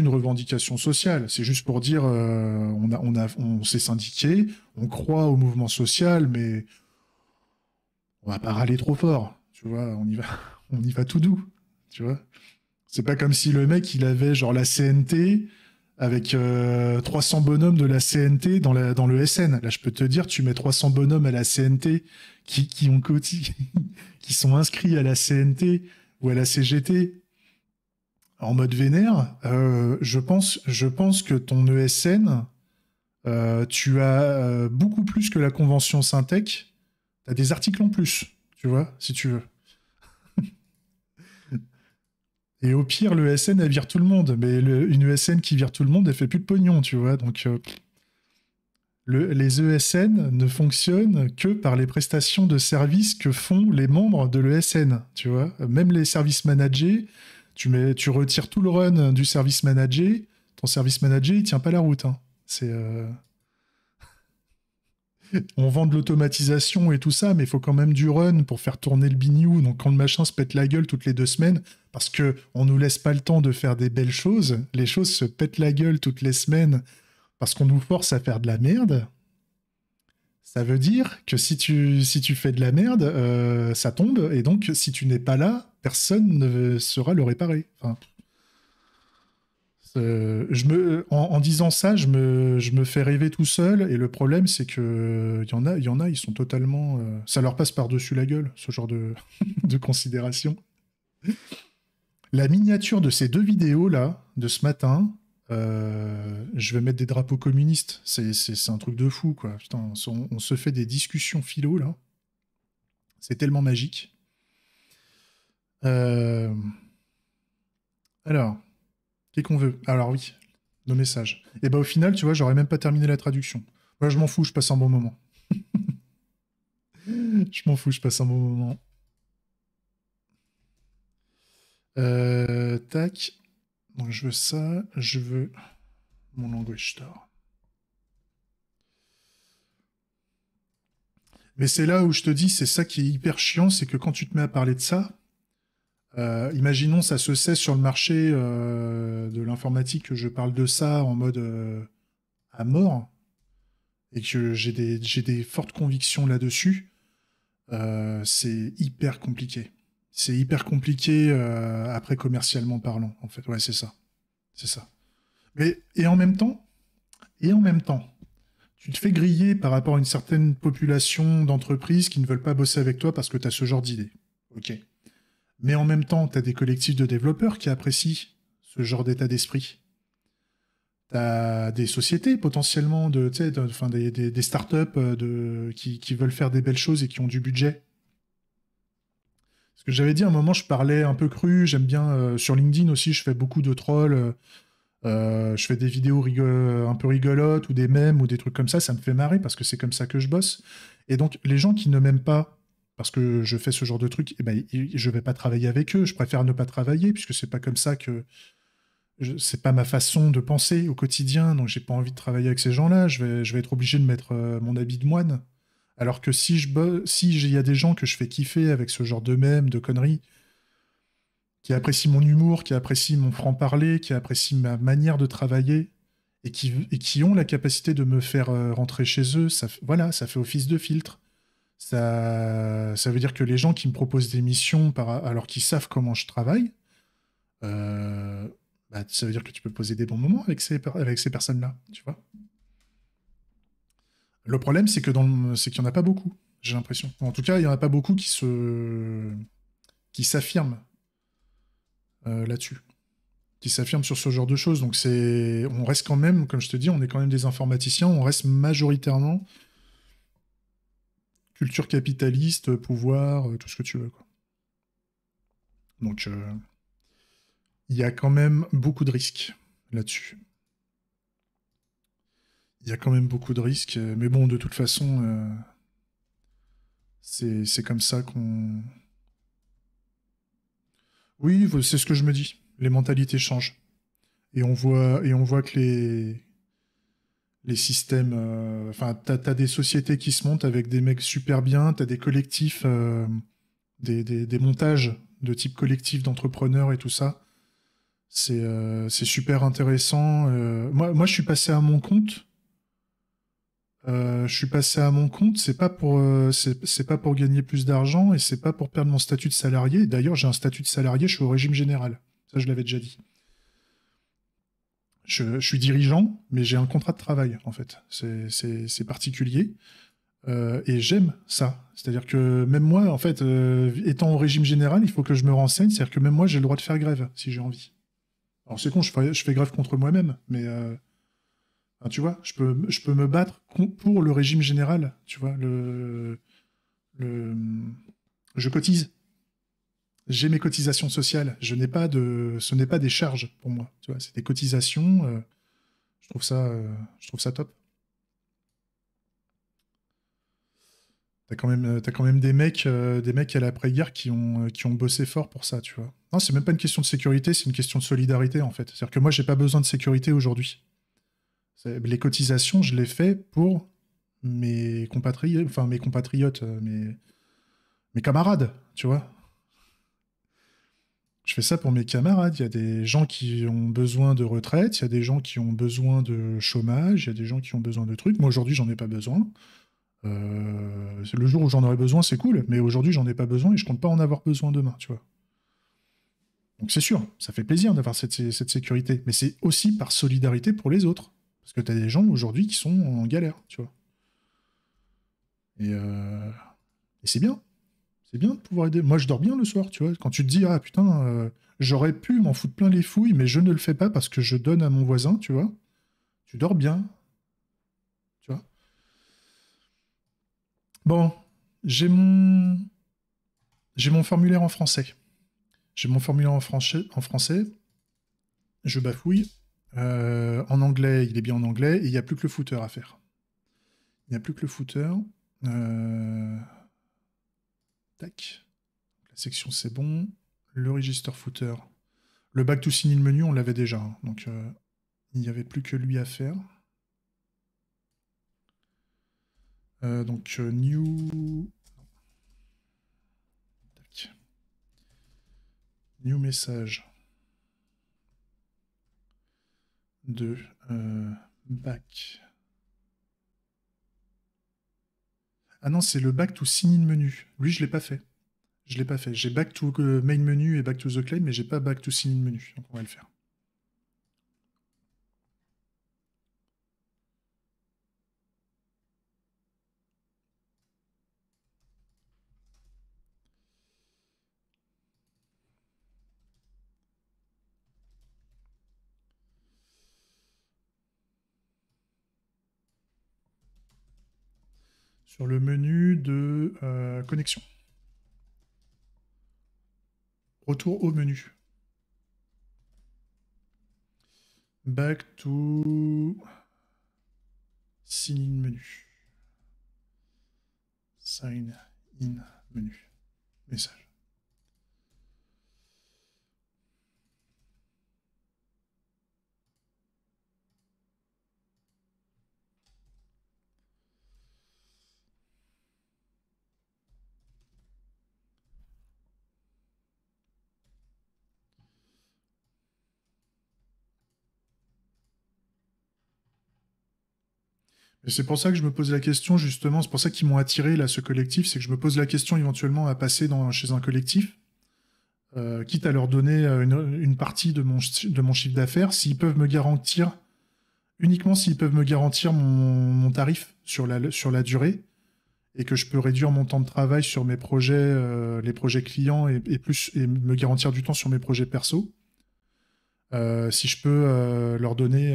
revendication sociale. C'est juste pour dire, on s'est syndiqué, on croit au mouvement social, mais on va pas râler trop fort, tu vois. On y va tout doux, tu vois. C'est pas comme si le mec, il avait genre la CNT avec 300 bonhommes de la CNT dans le SN. Là, je peux te dire, tu mets 300 bonhommes à la CNT qui sont inscrits à la CNT ou à la CGT en mode vénère. Je pense que ton ESN, tu as beaucoup plus que la convention Syntec. Tu as des articles en plus, tu vois, si tu veux. Et au pire, le ESN, elle vire tout le monde. Mais une ESN qui vire tout le monde, elle fait plus de pognon, tu vois. Donc, les ESN ne fonctionnent que par les prestations de services que font les membres de l'ESN, tu vois. Même les services managés, tu retires tout le run du service managé, ton service managé, il tient pas la route, hein. On vend de l'automatisation et tout ça, mais il faut quand même du run pour faire tourner le bignou. Donc quand le machin se pète la gueule toutes les 2 semaines, parce que on nous laisse pas le temps de faire des belles choses, les choses se pètent la gueule toutes les semaines parce qu'on nous force à faire de la merde. Ça veut dire que si tu fais de la merde, ça tombe, et donc si tu n'es pas là, personne ne saura le réparer. Enfin, en disant ça, je me fais rêver tout seul, et le problème, c'est que il y en a, ils sont totalement, ça leur passe par-dessus la gueule, ce genre de considération. La miniature de ces 2 vidéos-là, de ce matin, je vais mettre des drapeaux communistes. C'est un truc de fou, quoi. Putain, on se fait des discussions philo, là. C'est tellement magique. Euh, alors, Qu'est-ce qu'on veut? Alors oui, nos messages. Et bah au final, tu vois, j'aurais même pas terminé la traduction. Moi, je m'en fous, je passe un bon moment. Je m'en fous, je passe un bon moment. Tac. Donc je veux ça, je veux mon language store. Mais c'est là où je te dis, c'est ça qui est hyper chiant, c'est que quand tu te mets à parler de ça, imaginons ça se sait sur le marché de l'informatique que je parle de ça en mode à mort, et que j'ai des fortes convictions là-dessus, c'est hyper compliqué. C'est hyper compliqué après commercialement parlant, en fait. Ouais, c'est ça. C'est ça. Mais, et en même temps, tu te fais griller par rapport à une certaine population d'entreprises qui ne veulent pas bosser avec toi parce que tu as ce genre d'idée. Ok. Mais en même temps, tu as des collectifs de développeurs qui apprécient ce genre d'état d'esprit. Tu as des sociétés potentiellement, enfin, des startups qui veulent faire des belles choses et qui ont du budget. Ce que j'avais dit à un moment, je parlais un peu cru, j'aime bien sur LinkedIn aussi, je fais beaucoup de trolls, je fais des vidéos un peu rigolotes ou des mèmes ou des trucs comme ça me fait marrer parce que c'est comme ça que je bosse. Et donc les gens qui ne m'aiment pas parce que je fais ce genre de trucs, eh ben, je vais pas travailler avec eux, je préfère ne pas travailler puisque c'est pas comme ça que c'est pas ma façon de penser au quotidien, donc j'ai pas envie de travailler avec ces gens-là, je vais être obligé de mettre mon habit de moine. Alors que si il y a des gens que je fais kiffer avec ce genre de mèmes, de conneries, qui apprécient mon humour, qui apprécient mon franc-parler, qui apprécient ma manière de travailler et qui ont la capacité de me faire rentrer chez eux, voilà, ça fait office de filtre. Ça veut dire que les gens qui me proposent des missions alors qu'ils savent comment je travaille, euh, bah, ça veut dire que tu peux poser des bons moments avec ces personnes-là, tu vois. Le problème, c'est que c'est qu'il n'y en a pas beaucoup, j'ai l'impression. En tout cas, il n'y en a pas beaucoup qui s'affirment là-dessus, qui s'affirment sur ce genre de choses. Donc on reste quand même, comme je te dis, on est quand même des informaticiens, on reste majoritairement culture capitaliste, pouvoir, tout ce que tu veux, quoi. Donc il y a quand même beaucoup de risques là-dessus. Il y a quand même beaucoup de risques, mais bon, de toute façon, c'est comme ça qu'on... Oui, c'est ce que je me dis. Les mentalités changent. Et on voit que les systèmes... Enfin, t'as des sociétés qui se montent avec des mecs super bien, t'as des collectifs, des montages de type collectif d'entrepreneurs et tout ça. C'est super intéressant. Moi, je suis passé à mon compte. Je suis passé à mon compte, c'est pas pour gagner plus d'argent et c'est pas pour perdre mon statut de salarié. D'ailleurs, j'ai un statut de salarié, je suis au régime général. Ça, je l'avais déjà dit. Je suis dirigeant, mais j'ai un contrat de travail, en fait. C'est particulier. Et j'aime ça. C'est-à-dire que même moi, en fait, étant au régime général, il faut que je me renseigne. C'est-à-dire que même moi, j'ai le droit de faire grève, si j'ai envie. Alors c'est con, je fais grève contre moi-même, mais enfin, tu vois, je peux me battre pour le régime général, tu vois, le, je cotise. J'ai mes cotisations sociales. Ce n'est pas des charges pour moi, tu vois, c'est des cotisations. Je trouve ça top. T'as quand même des mecs à l'après-guerre qui ont bossé fort pour ça, tu vois. Non, c'est même pas une question de sécurité, c'est une question de solidarité, en fait. C'est-à-dire que moi, j'ai pas besoin de sécurité aujourd'hui. Les cotisations, je les fais pour mes compatriotes, mes camarades, tu vois. Je fais ça pour mes camarades. Il y a des gens qui ont besoin de retraite, il y a des gens qui ont besoin de chômage, il y a des gens qui ont besoin de trucs. Moi, aujourd'hui, j'en ai pas besoin. Le jour où j'en aurai besoin, c'est cool, mais aujourd'hui, j'en ai pas besoin et je compte pas en avoir besoin demain, tu vois. Donc c'est sûr, ça fait plaisir d'avoir cette sécurité, mais c'est aussi par solidarité pour les autres. Parce que tu as des gens aujourd'hui qui sont en galère, tu vois. Et, euh, et c'est bien. C'est bien de pouvoir aider. Moi, je dors bien le soir, tu vois. Quand tu te dis, ah putain, j'aurais pu m'en foutre plein les fouilles, mais je ne le fais pas parce que je donne à mon voisin, tu vois. Tu dors bien, tu vois. Bon, j'ai mon, j'ai mon formulaire en français. J'ai mon formulaire en français. je bafouille. En anglais, il est bien en anglais, et il n'y a plus que le footer à faire. Il n'y a plus que le footer. Tac. La section, c'est bon. Le register footer. Le back to sign in menu, on l'avait déjà. Hein. Donc, il n'y avait plus que lui à faire. Donc, new... Tac. New message. De back. Ah non, c'est le back to sign in menu. Lui, je l'ai pas fait. Je l'ai pas fait. J'ai back to main menu et back to the claim, mais j'ai pas back to sign in menu. Donc on va le faire. Sur le menu de connexion. Retour au menu. Back to sign in menu. Sign in menu. Message. Et c'est pour ça que je me pose la question, justement, c'est pour ça qu'ils m'ont attiré, là, ce collectif, c'est que je me pose la question éventuellement à passer chez un collectif, quitte à leur donner une partie de mon chiffre d'affaires, s'ils peuvent me garantir, uniquement s'ils peuvent me garantir mon tarif sur la durée, et que je peux réduire mon temps de travail sur mes projets, les projets clients, et me garantir du temps sur mes projets perso. Si je peux leur donner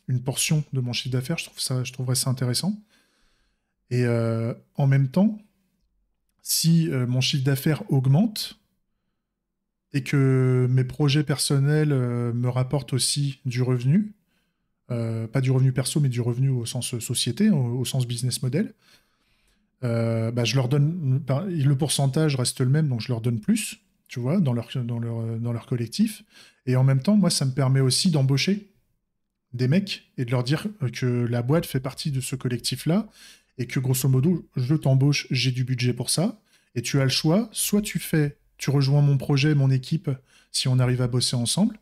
une portion de mon chiffre d'affaires, je trouverais ça intéressant. Et en même temps, si mon chiffre d'affaires augmente et que mes projets personnels me rapportent aussi du revenu, pas du revenu perso, mais du revenu au sens société, au sens business model, je leur donne, le pourcentage reste le même, donc je leur donne plus, tu vois, dans leur collectif. Et en même temps, moi, ça me permet aussi d'embaucher des mecs et de leur dire que la boîte fait partie de ce collectif-là et que grosso modo, je t'embauche, j'ai du budget pour ça. Et tu as le choix, soit tu rejoins mon projet, mon équipe, si on arrive à bosser ensemble,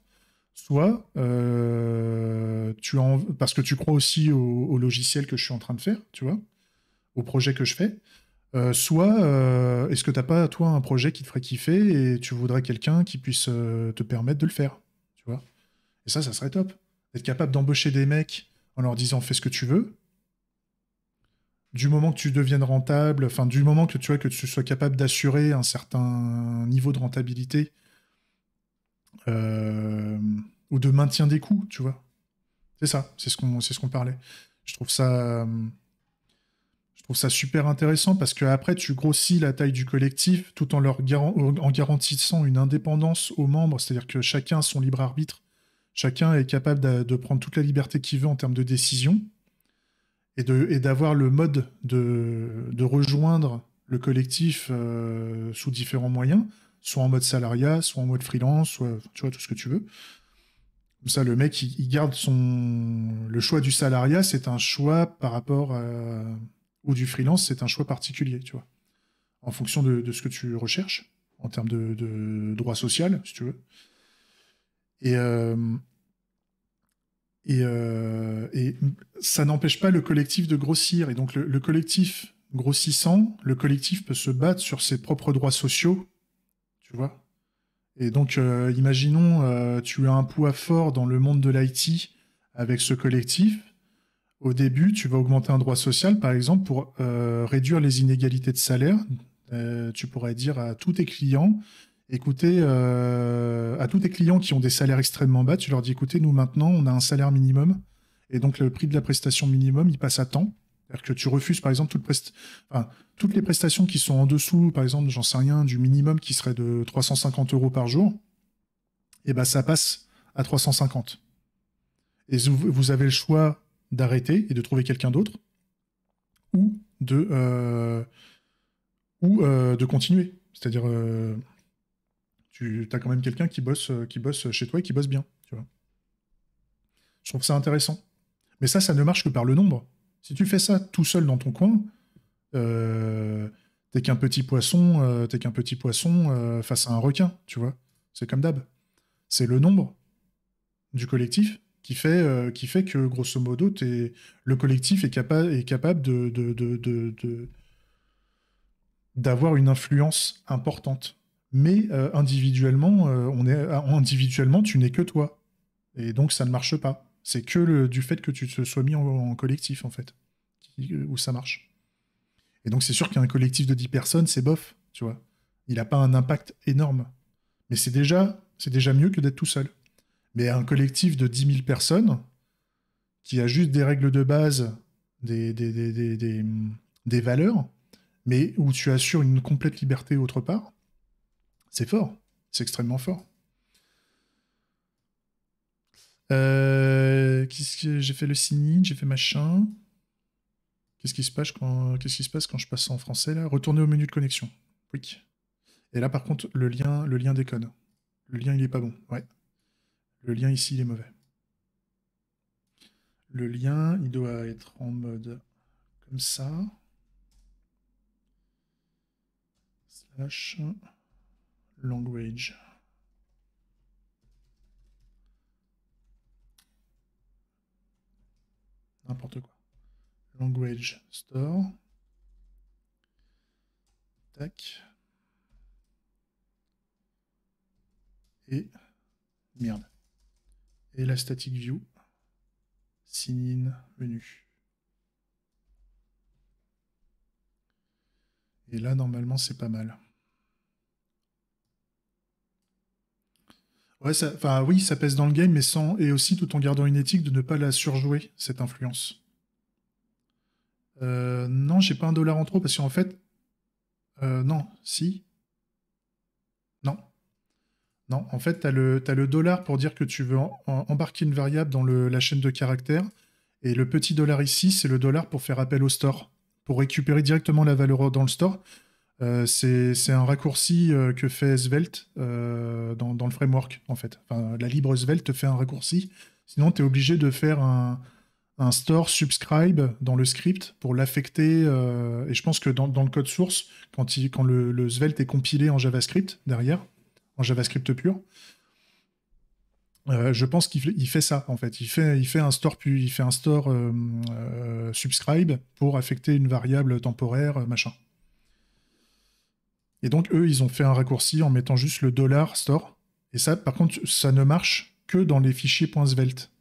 soit parce que tu crois aussi au logiciel que je suis en train de faire, tu vois, au projet que je fais. Soit, est-ce que t'as pas, toi, un projet qui te ferait kiffer et tu voudrais quelqu'un qui puisse te permettre de le faire, tu vois? Et ça serait top. Être capable d'embaucher des mecs en leur disant fais ce que tu veux. Du moment que tu deviennes rentable, enfin, du moment que tu vois que tu sois capable d'assurer un certain niveau de rentabilité euh, ou de maintien des coûts, tu vois. C'est ça, c'est ce qu'on parlait. Je trouve ça. Je trouve ça super intéressant parce que après tu grossis la taille du collectif tout en en garantissant une indépendance aux membres, c'est-à-dire que chacun a son libre arbitre, chacun est capable de prendre toute la liberté qu'il veut en termes de décision et d'avoir le mode de rejoindre le collectif sous différents moyens, soit en mode salariat, soit en mode freelance, soit tu vois tout ce que tu veux. Comme ça, le mec, il garde le choix du salariat, c'est un choix par rapport ou du freelance, c'est un choix particulier, tu vois, en fonction de ce que tu recherches en termes de droit social, si tu veux. Et, euh, et ça n'empêche pas le collectif de grossir. Et donc le collectif grossissant, le collectif peut se battre sur ses propres droits sociaux, tu vois. Et donc, imaginons, tu as un poids fort dans le monde de l'IT avec ce collectif. Au début, tu vas augmenter un droit social, par exemple, pour réduire les inégalités de salaire. Tu pourrais dire à tous tes clients, écoutez, à tous tes clients qui ont des salaires extrêmement bas, tu leur dis, écoutez, nous maintenant, on a un salaire minimum, et donc le prix de la prestation minimum, il passe à temps. C'est-à-dire que tu refuses, par exemple, toutes les prestations qui sont en dessous, par exemple, j'en sais rien, du minimum qui serait de 350 € par jour, et ben ça passe à 350. Et vous avez le choix d'arrêter et de trouver quelqu'un d'autre, ou de continuer. C'est-à-dire, tu as quand même quelqu'un qui bosse chez toi et qui bosse bien. Tu vois. Je trouve ça intéressant. Mais ça ne marche que par le nombre. Si tu fais ça tout seul dans ton coin, t'es qu'un petit poisson, face à un requin, tu vois. C'est comme d'hab. C'est le nombre du collectif qui fait que, grosso modo, le collectif est capable d'avoir une influence importante. Mais individuellement, tu n'es que toi. Et donc, ça ne marche pas. C'est que du fait que tu te sois mis en collectif, en fait, où ça marche. Et donc, c'est sûr qu'un collectif de 10 personnes, c'est bof, tu vois. Il n'a pas un impact énorme. Mais c'est déjà mieux que d'être tout seul. Mais un collectif de 10 000 personnes, qui a juste des règles de base, des valeurs, mais où tu assures une complète liberté autre part, c'est fort. C'est extrêmement fort. Qu'est-ce que j'ai fait le sign-in, j'ai fait machin. Qu'est-ce qui se passe quand je passe en français là? Retourner au menu de connexion. Oui. Et là par contre le lien déconne. Le lien il est pas bon. Ouais. Le lien ici il est mauvais. Le lien il doit être en mode comme ça. Slash language. N'importe quoi. Language store. Tac. Et merde. Et la static view. Sign in menu. Et là normalement c'est pas mal. Ouais, enfin oui, ça pèse dans le game, mais et aussi tout en gardant une éthique de ne pas la surjouer, cette influence. Non, j'ai pas $1 en trop parce qu'en fait, non, si, non, non. En fait, t'as le dollar pour dire que tu veux embarquer une variable dans la chaîne de caractères, et le petit dollar ici, c'est le dollar pour faire appel au store, pour récupérer directement la valeur dans le store. C'est un raccourci que fait Svelte dans le framework, en fait. Enfin, la libre Svelte te fait un raccourci. Sinon, tu es obligé de faire un store subscribe dans le script pour l'affecter. Et je pense que dans le code source, quand le Svelte est compilé en JavaScript derrière, en JavaScript pur, je pense qu'il fait ça, en fait. Il fait un store, subscribe pour affecter une variable temporaire, machin. Et donc, eux, ils ont fait un raccourci en mettant juste le dollar store. Et ça, par contre, ça ne marche que dans les fichiers .svelte.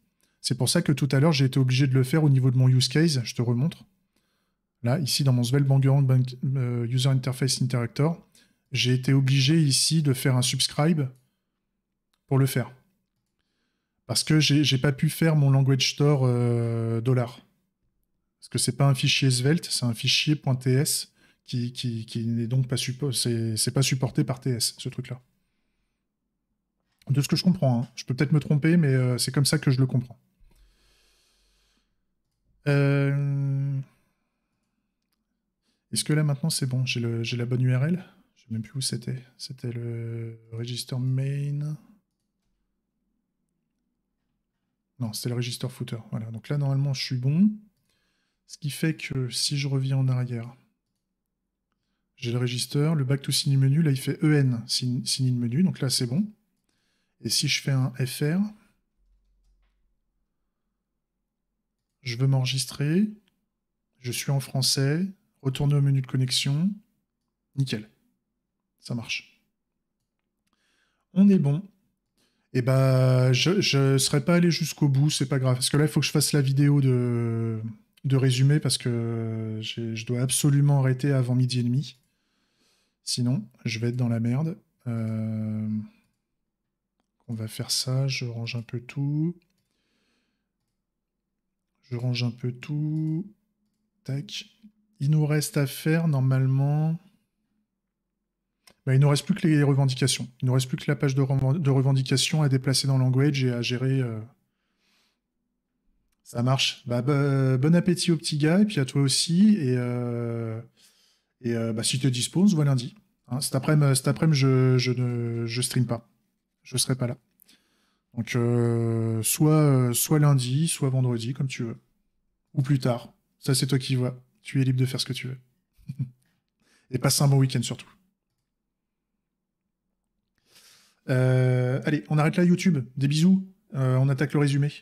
C'est pour ça que tout à l'heure, j'ai été obligé de le faire au niveau de mon use case. Je te remontre. Là, ici, dans mon Svelte Background User Interface Interactor, j'ai été obligé ici de faire un subscribe pour le faire. Parce que j'ai pas pu faire mon language store dollar. Parce que c'est pas un fichier Svelte, c'est un fichier .ts qui n'est donc pas c'est pas supporté par TS, ce truc-là. De ce que je comprends, hein. Je peux peut-être me tromper, mais c'est comme ça que je le comprends. Est-ce que là maintenant c'est bon? J'ai la bonne URL? Je sais même plus où c'était. C'était le register main. Non, c'était le register footer. Voilà. Donc là normalement je suis bon. Ce qui fait que si je reviens en arrière, j'ai le register, le back to sign in menu, là il fait EN sign in menu, donc là c'est bon. Et si je fais un FR, je veux m'enregistrer, je suis en français, retourner au menu de connexion, nickel, ça marche. On est bon. Et bah, je serais pas allé jusqu'au bout, c'est pas grave. Parce que là, il faut que je fasse la vidéo de résumé parce que je dois absolument arrêter avant 12h30. Sinon, je vais être dans la merde. On va faire ça, je range un peu tout. Je range un peu tout. Tac. Il nous reste à faire normalement. Bah, il ne reste plus que les revendications. Il ne reste plus que la page de revendications à déplacer dans Language et à gérer. Ça marche. Bah, bon appétit au petit gars et puis à toi aussi. Bah, si tu es dispo, on se voit lundi. Hein, cet après-midi, je stream pas. Je serai pas là. Donc, soit lundi, soit vendredi, comme tu veux. Ou plus tard. Ça, c'est toi qui vois. Tu es libre de faire ce que tu veux. Et passe un bon week-end surtout. Allez, on arrête là YouTube. Des bisous. On attaque le résumé.